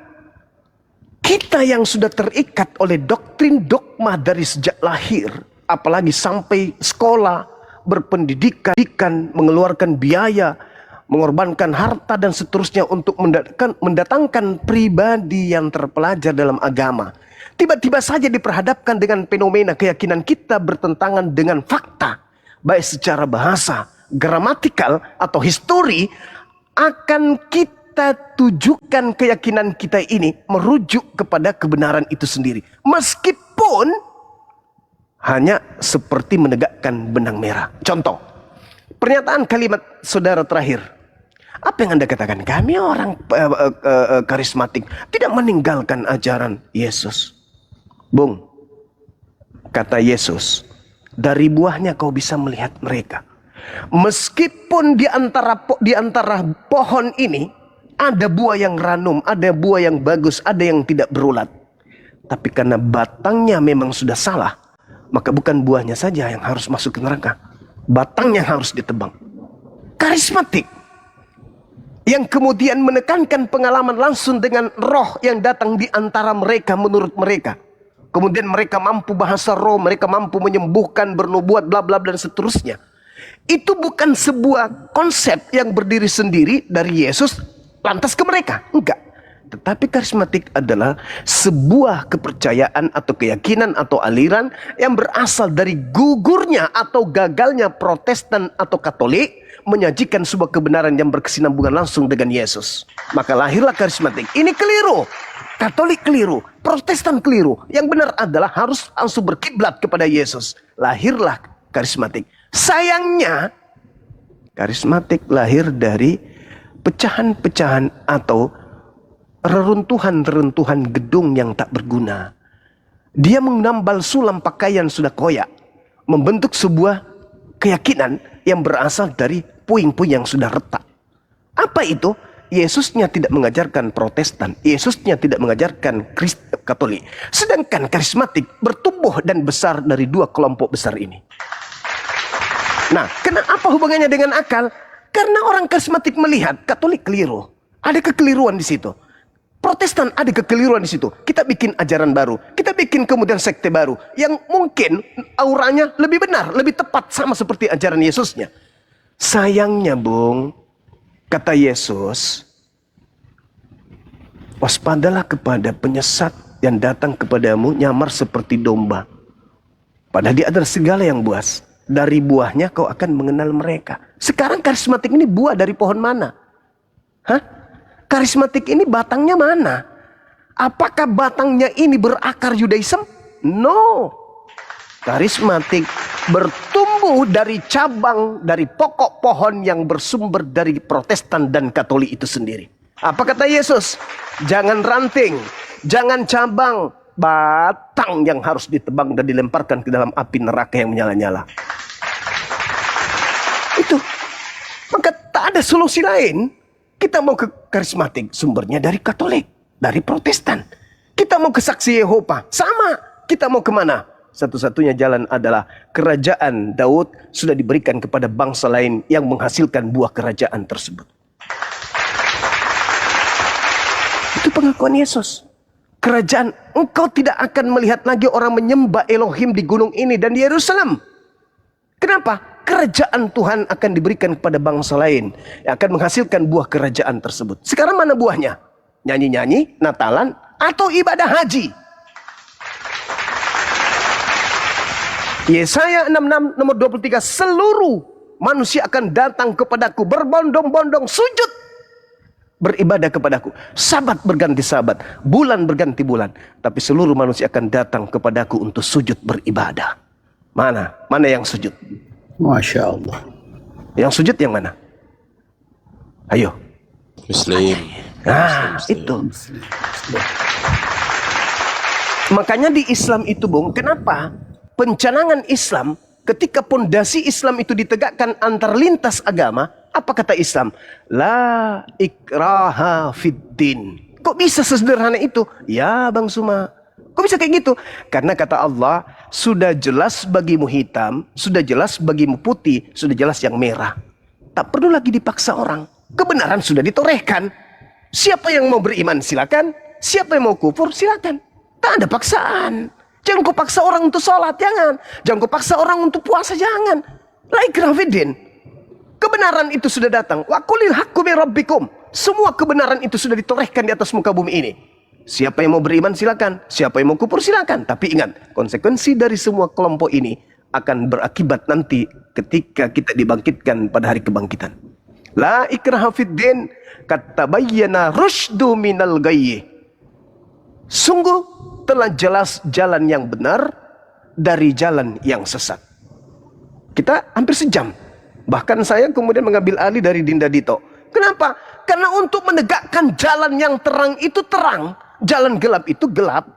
kita yang sudah terikat oleh doktrin dogma dari sejak lahir, apalagi sampai sekolah, berpendidikan, mengeluarkan biaya, mengorbankan harta dan seterusnya untuk mendatangkan pribadi yang terpelajar dalam agama. Tiba-tiba saja diperhadapkan dengan fenomena keyakinan kita bertentangan dengan fakta, baik secara bahasa, gramatikal atau histori, akan kita tujukan keyakinan kita ini merujuk kepada kebenaran itu sendiri. Meskipun hanya seperti menegakkan benang merah. Contoh, pernyataan kalimat saudara terakhir. Apa yang Anda katakan? Kami orang karismatik tidak meninggalkan ajaran Yesus. Bung, kata Yesus, dari buahnya kau bisa melihat mereka. Meskipun di antara pohon ini ada buah yang ranum, ada buah yang bagus, ada yang tidak berulat. Tapi karena batangnya memang sudah salah, maka bukan buahnya saja yang harus masuk ke neraka, batangnya harus ditebang. Karismatik yang kemudian menekankan pengalaman langsung dengan roh yang datang di antara mereka menurut mereka. Kemudian mereka mampu bahasa roh, mereka mampu menyembuhkan, bernubuat, bla bla dan seterusnya. Itu bukan sebuah konsep yang berdiri sendiri dari Yesus lantas ke mereka. Enggak. Tetapi karismatik adalah sebuah kepercayaan atau keyakinan atau aliran yang berasal dari gugurnya atau gagalnya Protestan atau Katolik menyajikan sebuah kebenaran yang berkesinambungan langsung dengan Yesus. Maka lahirlah karismatik. Ini keliru. Katolik keliru, Protestan keliru. Yang benar adalah harus langsung berkiblat kepada Yesus. Lahirlah karismatik. Sayangnya, karismatik lahir dari pecahan-pecahan atau reruntuhan-reruntuhan gedung yang tak berguna. Dia menambal sulam pakaian sudah koyak, membentuk sebuah keyakinan yang berasal dari puing-puing yang sudah retak. Apa itu? Yesusnya tidak mengajarkan Protestan, Yesusnya tidak mengajarkan Katolik. Sedangkan karismatik bertumbuh dan besar dari dua kelompok besar ini. Nah, kenapa hubungannya dengan akal? Karena orang karismatik melihat Katolik keliru. Ada kekeliruan di situ. Protestan ada kekeliruan di situ. Kita bikin ajaran baru. Kita bikin kemudian sekte baru. Yang mungkin auranya lebih benar, lebih tepat sama seperti ajaran Yesusnya. Sayangnya, Bung, kata Yesus, waspadalah kepada penyesat yang datang kepadamu nyamar seperti domba. Padahal dia adalah segala yang buas. Dari buahnya kau akan mengenal mereka. Sekarang karismatik ini buah dari pohon mana? Hah? Karismatik ini batangnya mana? Apakah batangnya ini berakar Yudaism? No. Karismatik bertumbuh dari cabang, dari pokok pohon yang bersumber dari Protestan dan Katolik itu sendiri. Apa kata Yesus? Jangan ranting, jangan cabang, batang yang harus ditebang dan dilemparkan ke dalam api neraka yang menyala-nyala. Itu. Maka tak ada solusi lain. Kita mau ke karismatik, sumbernya dari Katolik, dari Protestan. Kita mau ke saksi Yehova, sama. Kita mau kemana? Satu-satunya jalan adalah kerajaan Daud sudah diberikan kepada bangsa lain yang menghasilkan buah kerajaan tersebut. Itu pengakuan Yesus. Kerajaan, engkau tidak akan melihat lagi orang menyembah Elohim di gunung ini dan di Yerusalem. Kenapa? Kerajaan Tuhan akan diberikan kepada bangsa lain yang akan menghasilkan buah kerajaan tersebut. Sekarang mana buahnya? Nyanyi-nyanyi, Natalan, atau ibadah haji? Yesaya 66 nomor 23, seluruh manusia akan datang kepadaku berbondong-bondong sujud beribadah kepadaku. Sabat berganti sabat, bulan berganti bulan, tapi seluruh manusia akan datang kepadaku untuk sujud beribadah. Mana? Mana yang sujud? Masya Allah. Yang sujud yang mana? Ayo. Muslim. Nah, itu. Makanya di Islam itu, Bung, kenapa pencanangan Islam ketika pondasi Islam itu ditegakkan antar lintas agama, apa kata Islam? La ikraha fiddin. Kok bisa sesederhana itu? Ya, Bang Suma. Kok bisa kayak gitu? Karena kata Allah, sudah jelas bagimu hitam, sudah jelas bagimu putih, sudah jelas yang merah. Tak perlu lagi dipaksa orang. Kebenaran sudah ditorehkan. Siapa yang mau beriman silakan. Siapa yang mau kufur silakan. Tak ada paksaan. Jangan kau paksa orang untuk sholat, jangan. Jangan kau paksa orang untuk puasa, jangan. La ikraha fiddin. Kebenaran itu sudah datang. Wa qulil haqqu min rabbikum. Semua kebenaran itu sudah ditorehkan di atas muka bumi ini. Siapa yang mau beriman silakan. Siapa yang mau kufur silakan. Tapi ingat, konsekuensi dari semua kelompok ini akan berakibat nanti ketika kita dibangkitkan pada hari kebangkitan. La ikraha fiddin, katabayyana rusydu minal ghayy. Sungguh telah jelas jalan yang benar dari jalan yang sesat. Kita hampir sejam. Bahkan saya kemudian mengambil alih dari Dinda Dito. Kenapa? Karena untuk menegakkan jalan yang terang itu terang, jalan gelap itu gelap.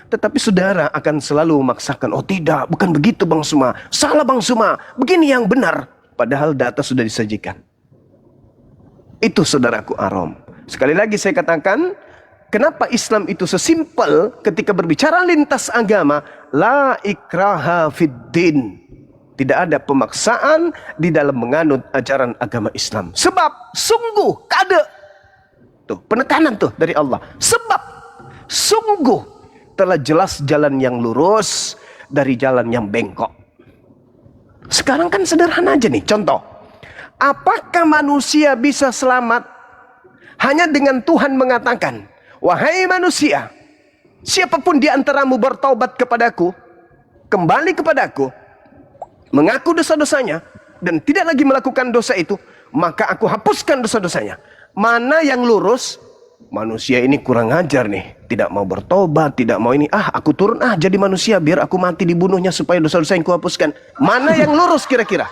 Tetapi saudara akan selalu memaksakan, oh tidak, bukan begitu Bang Suma. Salah Bang Suma, begini yang benar. Padahal data sudah disajikan. Itu saudaraku Arom. Sekali lagi saya katakan, kenapa Islam itu sesimpel ketika berbicara lintas agama, la ikraha fiddin. Tidak ada pemaksaan di dalam menganut ajaran agama Islam. Sebab sungguh kade. Tuh, penekanan tuh dari Allah. Sebab sungguh telah jelas jalan yang lurus dari jalan yang bengkok. Sekarang kan sederhana aja nih, contoh. Apakah manusia bisa selamat hanya dengan Tuhan mengatakan, wahai manusia, siapapun di antaramu bertaubat kepadaku, kembali kepadaku, mengaku dosa-dosanya, dan tidak lagi melakukan dosa itu, maka aku hapuskan dosa-dosanya. Mana yang lurus? Manusia ini kurang ajar nih, tidak mau bertobat, tidak mau ini, aku turun jadi manusia biar aku mati dibunuhnya supaya dosa-dosa yang kuhapuskan. Mana yang lurus kira-kira?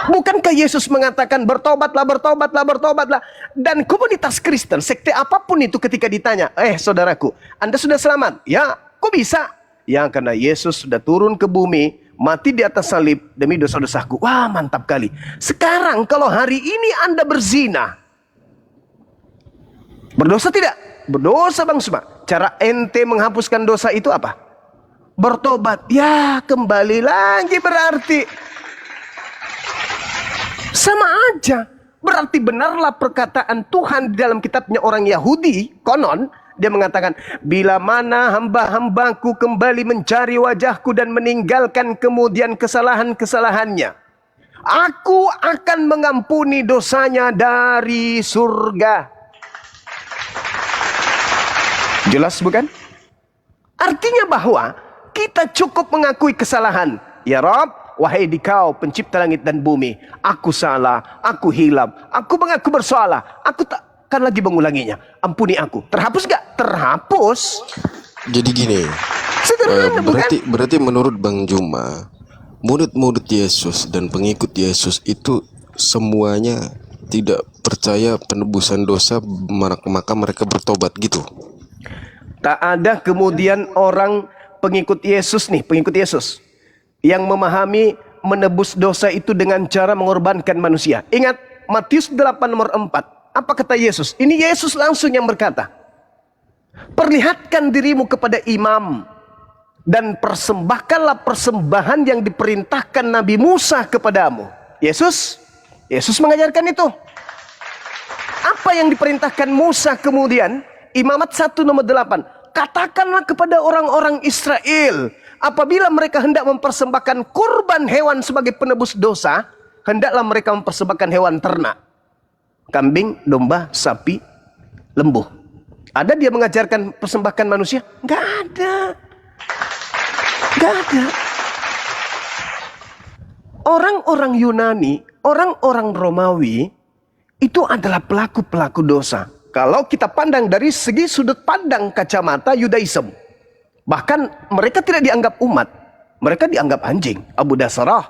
Bukankah Yesus mengatakan bertobatlah, bertobatlah, bertobatlah. Dan komunitas Kristen, sekte apapun itu ketika ditanya, saudaraku, Anda sudah selamat? Ya, kok bisa? Ya, karena Yesus sudah turun ke bumi, mati di atas salib demi dosa-dosaku. Wah, mantap kali. Sekarang kalau hari ini Anda berzina, berdosa tidak? Berdosa Bang Suma. Cara ente menghapuskan dosa itu apa? Bertobat. Ya, kembali lagi berarti. Sama aja. Berarti benarlah perkataan Tuhan di dalam kitabnya orang Yahudi. Konon, dia mengatakan, bila mana hamba-hambaku kembali mencari wajahku dan meninggalkan kemudian kesalahan-kesalahannya, aku akan mengampuni dosanya dari surga. Jelas bukan? Artinya bahwa kita cukup mengakui kesalahan. Ya Rabb, wahai Dikau pencipta langit dan bumi, aku salah, aku hilaf, aku mengaku bersalah, aku tak akan lagi mengulanginya. Ampuni aku. Terhapus gak? Terhapus. Jadi gini, berarti menurut Bang Juma, murid-murid Yesus dan pengikut Yesus itu semuanya tidak percaya penebusan dosa, maka mereka bertobat gitu. Tak ada kemudian orang pengikut Yesus yang memahami menebus dosa itu dengan cara mengorbankan manusia. Ingat Matius 8 nomor 4. Apa kata Yesus? Ini Yesus langsung yang berkata, perlihatkan dirimu kepada imam dan persembahkanlah persembahan yang diperintahkan Nabi Musa kepadamu. Yesus mengajarkan itu. Apa yang diperintahkan Musa kemudian? Imamat 1 nomor 8. Katakanlah kepada orang-orang Israel, apabila mereka hendak mempersembahkan kurban hewan sebagai penebus dosa, hendaklah mereka mempersembahkan hewan ternak. Kambing, domba, sapi, lembu. Ada dia mengajarkan persembahkan manusia? Enggak ada. Enggak ada. Orang-orang Yunani, orang-orang Romawi, itu adalah pelaku-pelaku dosa. Kalau kita pandang dari segi sudut pandang kacamata Yudaism. Bahkan mereka tidak dianggap umat. Mereka dianggap anjing. Abu Dasarah.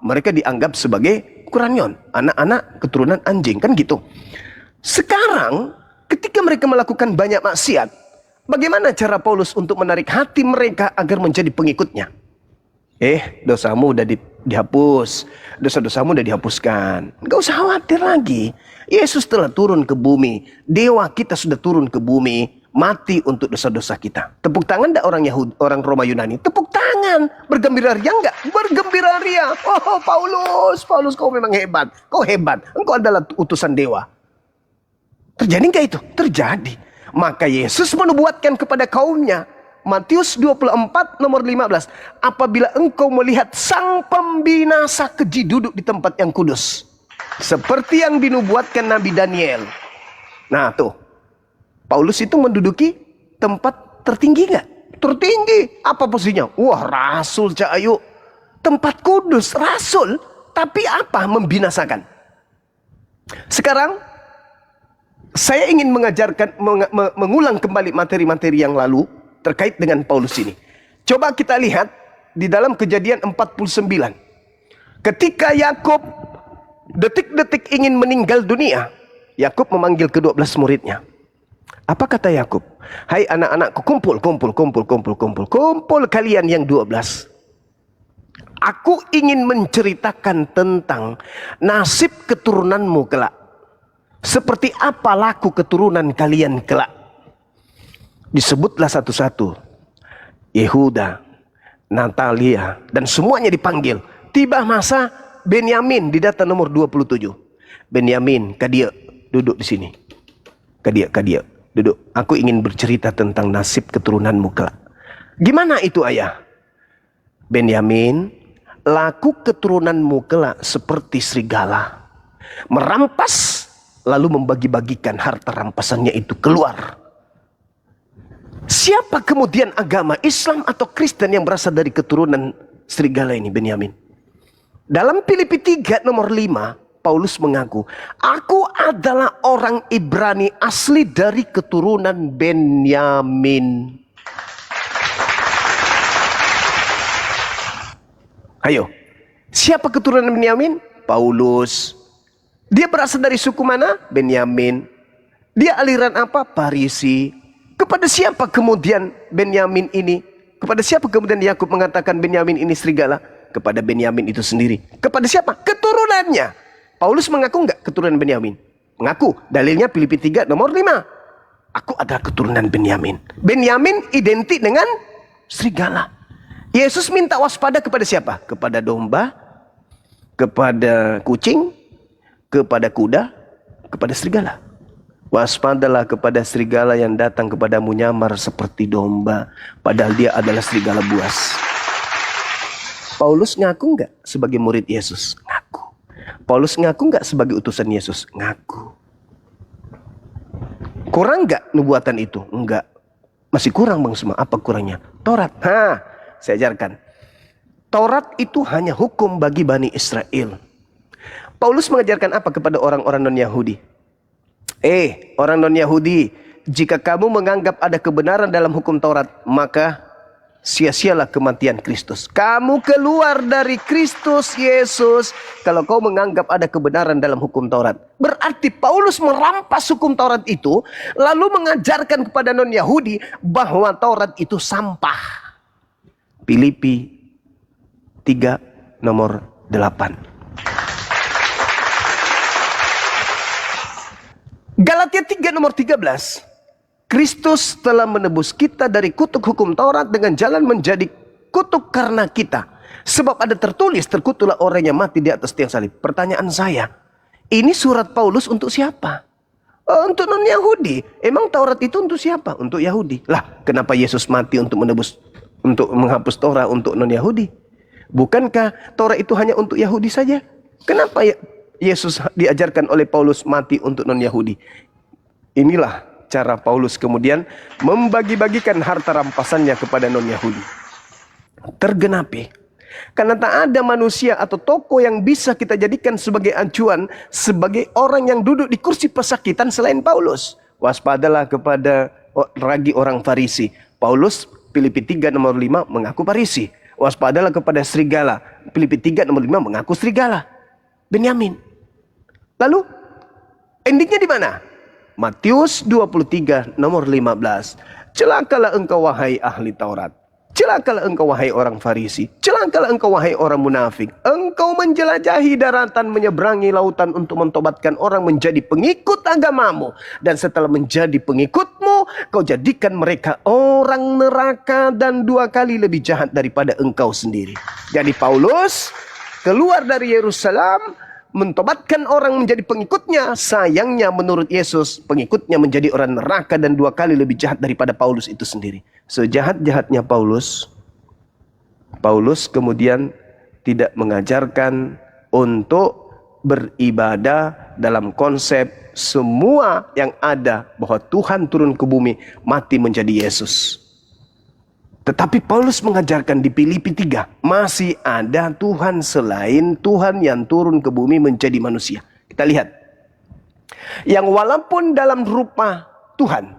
Mereka dianggap sebagai Kuranyon. Anak-anak keturunan anjing. Kan gitu. Sekarang ketika mereka melakukan banyak maksiat. Bagaimana cara Paulus untuk menarik hati mereka agar menjadi pengikutnya? Dosamu udah dihapus. Dosa-dosamu udah dihapuskan. Gak usah khawatir lagi. Yesus telah turun ke bumi. Dewa kita sudah turun ke bumi. mati untuk dosa-dosa kita. Tepuk tangan enggak orang Yahudi, orang Roma Yunani? Tepuk tangan. Bergembira ria enggak? Bergembira ria. Oh, Paulus kau memang hebat. Kau hebat. Engkau adalah utusan dewa. Terjadi enggak itu? Terjadi. Maka Yesus menubuatkan kepada kaumnya. Matius 24 nomor 15. Apabila engkau melihat sang pembinasa keji duduk di tempat yang kudus. Seperti yang dinubuatkan Nabi Daniel. Nah tuh. Paulus itu menduduki tempat tertinggi nggak? Tertinggi. Apa posisinya? Wah, rasul Cahayu. Tempat kudus, rasul. Tapi apa? Membinasakan. Sekarang, saya ingin mengulang kembali materi-materi yang lalu terkait dengan Paulus ini. Coba kita lihat di dalam Kejadian 49. Ketika Yakub detik-detik ingin meninggal dunia, Yakub memanggil ke-12 muridnya. Apa kata Yakub? Hai anak-anakku, kumpul kalian yang 12. Aku ingin menceritakan tentang nasib keturunanmu kelak. Seperti apa laku keturunan kalian kelak. Disebutlah satu-satu. Yehuda, Natalia, dan semuanya dipanggil. Tiba masa Benyamin di data nomor 27. Benyamin, Kadia, duduk di sini. Kadia. Duduk. Aku ingin bercerita tentang nasib keturunanmu kelak. Gimana itu ayah? Benyamin, laku keturunanmu kelak seperti serigala. Merampas, lalu membagi-bagikan harta rampasannya itu keluar. Siapa kemudian agama Islam atau Kristen yang berasal dari keturunan serigala ini, Benyamin? Dalam Filipi 3 nomor 5, Paulus mengaku, aku adalah orang Ibrani asli dari keturunan Benyamin. Ayo, siapa keturunan Benyamin? Paulus. Dia berasal dari suku mana? Benyamin. Dia aliran apa? Farisi. Kepada siapa kemudian Benyamin ini? Kepada siapa kemudian Yakub mengatakan Benyamin ini serigala? Kepada Benyamin itu sendiri. Kepada siapa? Keturunannya. Paulus mengaku enggak keturunan Benyamin? Mengaku. Dalilnya Filipi 3 nomor 5. Aku adalah keturunan Benyamin. Benyamin identik dengan serigala. Yesus minta waspada kepada siapa? Kepada domba, kepada kucing, kepada kuda, kepada serigala. Waspadalah kepada serigala yang datang kepadamu nyamar seperti domba, padahal dia adalah serigala buas. Paulus ngaku enggak sebagai murid Yesus? Ngaku. Paulus ngaku enggak sebagai utusan Yesus? Ngaku. Kurang enggak nubuatan itu? Enggak. Masih kurang bang semua. Apa kurangnya? Taurat. Saya ajarkan. Taurat itu hanya hukum bagi Bani Israel. Paulus mengajarkan apa kepada orang-orang non-Yahudi? Orang non-Yahudi, jika kamu menganggap ada kebenaran dalam hukum Taurat, maka sia-sialah kematian Kristus. Kamu keluar dari Kristus Yesus kalau kau menganggap ada kebenaran dalam hukum Taurat. Berarti Paulus merampas hukum Taurat itu, lalu mengajarkan kepada non-Yahudi bahwa Taurat itu sampah. Filipi 3 nomor 8. Galatia 3 nomor 13. Kristus telah menebus kita dari kutuk hukum Taurat dengan jalan menjadi kutuk karena kita. Sebab ada tertulis, terkutuklah orang yang mati di atas tiang salib. Pertanyaan saya, ini surat Paulus untuk siapa? Untuk non-Yahudi. Emang Taurat itu untuk siapa? Untuk Yahudi. Lah, kenapa Yesus mati untuk menghapus Taurat untuk non-Yahudi? Bukankah Taurat itu hanya untuk Yahudi saja? Kenapa Yesus diajarkan oleh Paulus mati untuk non-Yahudi? Inilah cara Paulus kemudian membagi-bagikan harta rampasannya kepada non-Yahudi. Tergenapi. Karena tak ada manusia atau tokoh yang bisa kita jadikan sebagai acuan, sebagai orang yang duduk di kursi pesakitan selain Paulus. Waspadalah kepada ragi orang Farisi. Paulus, Filipi 3 nomor 5 mengaku Farisi. Waspadalah kepada serigala. Filipi 3 nomor 5 mengaku serigala. Benyamin. Lalu, endingnya di mana? Matius 23 nomor 15. Celakalah engkau wahai ahli Taurat. Celakalah engkau wahai orang Farisi. Celakalah engkau wahai orang munafik. Engkau menjelajahi daratan, menyeberangi lautan untuk mentobatkan orang menjadi pengikut agamamu. Dan setelah menjadi pengikutmu, kau jadikan mereka orang neraka dan 2 kali lebih jahat daripada engkau sendiri. Jadi Paulus keluar dari Yerusalem, mentobatkan orang menjadi pengikutnya. Sayangnya menurut Yesus, pengikutnya menjadi orang neraka dan 2 kali lebih jahat daripada Paulus itu sendiri. Sejahat-jahatnya Paulus kemudian tidak mengajarkan untuk beribadah dalam konsep semua yang ada bahwa Tuhan turun ke bumi, mati menjadi Yesus. Tetapi Paulus mengajarkan di Filipi 3, masih ada Tuhan selain Tuhan yang turun ke bumi menjadi manusia. Kita lihat. Yang walaupun dalam rupa Tuhan,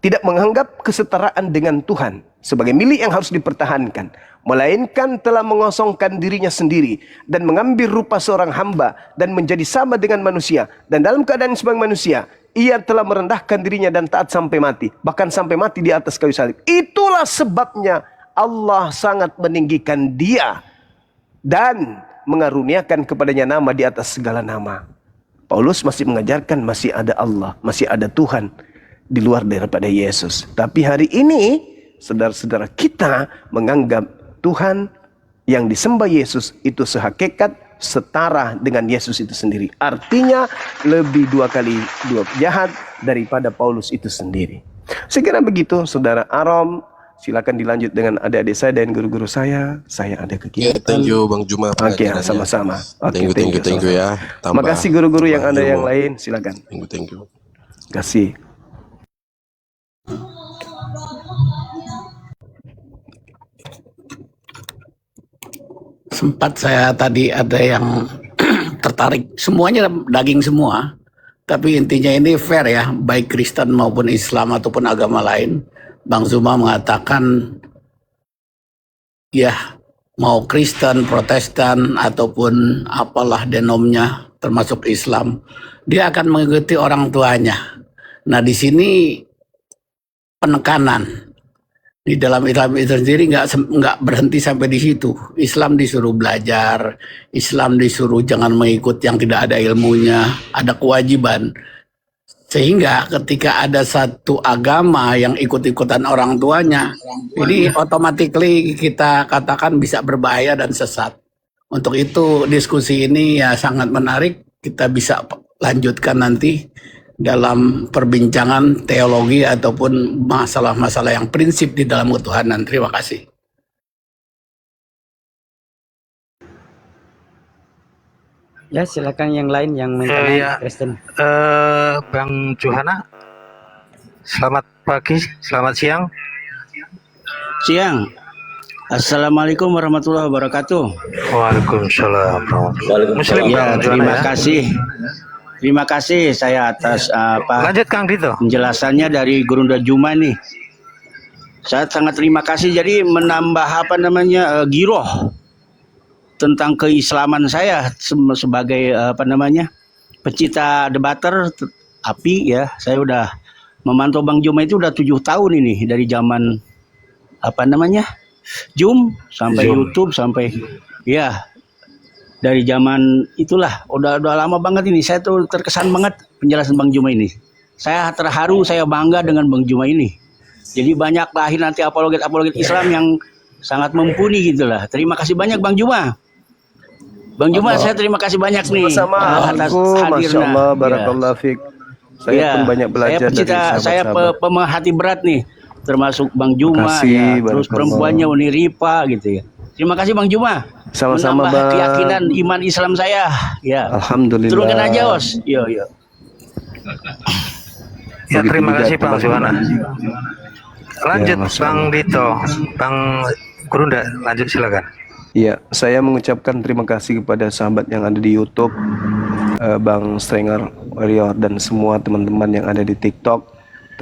tidak menganggap kesetaraan dengan Tuhan sebagai milik yang harus dipertahankan, melainkan telah mengosongkan dirinya sendiri dan mengambil rupa seorang hamba dan menjadi sama dengan manusia. Dan dalam keadaan sebagai manusia, ia telah merendahkan dirinya dan taat sampai mati, bahkan sampai mati di atas kayu salib. Itulah sebabnya Allah sangat meninggikan dia dan mengaruniakan kepadanya nama di atas segala nama. Paulus masih mengajarkan masih ada Allah, masih ada Tuhan di luar daripada Yesus. Tapi hari ini saudara-saudara kita menganggap Tuhan yang disembah Yesus itu sehakikat setara dengan Yesus itu sendiri. Artinya lebih 2 kali jahat daripada Paulus itu sendiri. Sekiranya begitu saudara Arom, silakan dilanjut dengan adik-adik saya dan guru-guru saya. Saya ada kegiatan. Thank you Bang Juma. Oke, sama-sama. Thank you ya. Terima kasih guru-guru yang ada yang lain, silakan. Thank you. Terima kasih. Sempat saya tadi ada yang tertarik, semuanya daging semua, tapi intinya ini fair ya, baik Kristen maupun Islam ataupun agama lain. Bang Zuma mengatakan ya mau Kristen, Protestan ataupun apalah denomnya termasuk Islam, dia akan mengikuti orang tuanya. Nah di sini penekanan di dalam Islam itu sendiri nggak berhenti sampai di situ. Islam disuruh belajar, Islam disuruh jangan mengikut yang tidak ada ilmunya, ada kewajiban. Sehingga ketika ada satu agama yang ikut-ikutan orang tuanya, ini automatically kita katakan bisa berbahaya dan sesat. Untuk itu diskusi ini ya sangat menarik, kita bisa lanjutkan nanti dalam perbincangan teologi ataupun masalah-masalah yang prinsip di dalam ketuhanan. Terima kasih. Ya, silakan yang lain yang ya, Kristen. Bang Johana, selamat pagi, selamat siang. Siang. Assalamualaikum warahmatullahi wabarakatuh. Waalaikumsalam. Muslim Ya, Bang Johana, terima ya. kasih. Terima kasih saya atas Lanjut Kang Dito. penjelasannya dari Gurunda Juma nih. Saya sangat terima kasih, jadi menambah giroh tentang keislaman saya sebagai pecinta debater api ya. Saya udah memantau Bang Juma itu udah 7 tahun ini, dari zaman Zoom sampai Zoom. YouTube sampai ya. Dari zaman itulah udah lama banget ini. Saya tuh terkesan banget penjelasan Bang Juma ini. Saya terharu, saya bangga dengan Bang Juma ini. Jadi banyak lahir nanti apologet Islam yang sangat mumpuni gitulah. Terima kasih banyak Bang Juma. Bang Juma, saya terima kasih banyak nih Sama atas aku, Masya hadirnya. Allah, Barakallah Fik. Saya pun banyak belajar dari saya sahabat-sahabat. pemerhati berat nih, termasuk Bang Juma, Makasih, ya, terus Barakallah. perempuannya Uni Ripa gitu ya. Terima kasih Bang Juma. Sama-sama, menambah Bang. keyakinan iman Islam saya. Ya. Alhamdulillah. Turunkan aja, Os. Yo. Ya, Begitu terima juga kasih Bang Johana. Lanjut Masya Bang Allah. Dito, Bang Gurunda, lanjut silakan. Iya, saya mengucapkan terima kasih kepada sahabat yang ada di YouTube, Bang Strenger Warrior dan semua teman-teman yang ada di TikTok,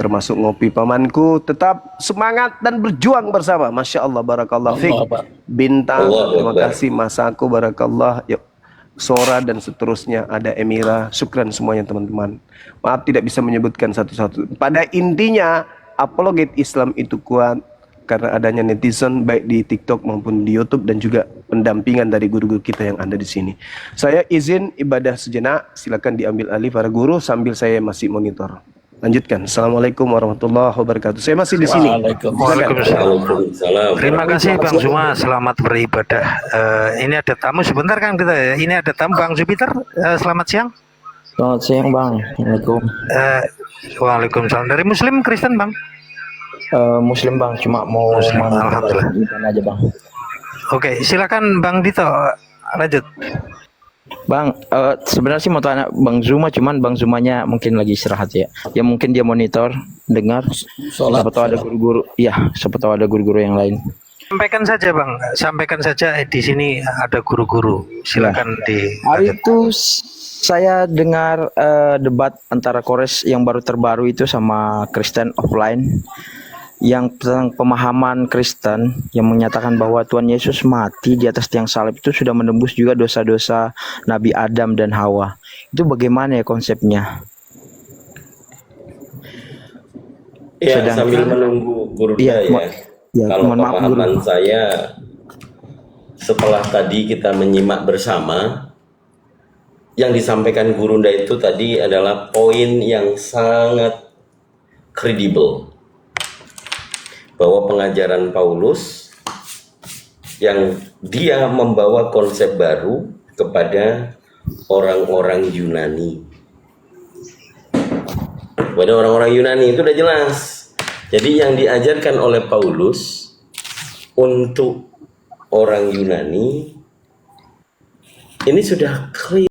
termasuk Ngopi Pamanku. Tetap semangat dan berjuang bersama. Masya Allah, Barakallah Fik. Bintang, terima kasih Masaku, Barakallah. Yuk. Sora dan seterusnya, ada Emira, syukran semuanya teman-teman. Maaf tidak bisa menyebutkan satu-satu. Pada intinya apologet Islam itu kuat karena adanya netizen baik di TikTok maupun di YouTube dan juga pendampingan dari guru-guru kita yang ada di sini. Saya izin ibadah sejenak, silakan diambil alih para guru sambil saya masih monitor. Lanjutkan. Assalamualaikum warahmatullahi wabarakatuh. Saya masih di sini. Waalaikumsalam. Terima kasih Bang Zuma, selamat beribadah. Ini ada tamu sebentar Kang kita ya. Ini ada tamu Bang Jupiter. Selamat siang. Selamat siang Bang. Assalamualaikum. Waalaikumsalam. Dari Muslim Kristen Bang? Muslim Bang, cuma mau Alhamdulillah aja Bang. Oke, silakan Bang Dito, lanjut. Bang, sebenarnya sih mau tanya Bang Zuma, cuman Bang Zumanya mungkin lagi istirahat ya. Ya mungkin dia monitor, dengar. Siapa tahu ada guru-guru. Iya, siapa tahu ada guru-guru yang lain. Sampaikan saja Bang, sampaikan saja di sini ada guru-guru. Silakan di. Hari itu saya dengar debat antara Kores yang terbaru itu sama Kristen offline, yang tentang pemahaman Kristen yang menyatakan bahwa Tuhan Yesus mati di atas tiang salib itu sudah menembus juga dosa-dosa Nabi Adam dan Hawa. Itu bagaimana ya konsepnya? Ya, sambil menunggu Guru ya, kalau mohon maaf, pemahaman Guru. saya setelah tadi kita menyimak bersama, yang disampaikan Gurunda itu tadi adalah poin yang sangat kredibel, bahwa pengajaran Paulus yang dia membawa konsep baru kepada orang-orang Yunani. Pada orang-orang Yunani itu udah jelas. Jadi yang diajarkan oleh Paulus untuk orang Yunani ini sudah clear.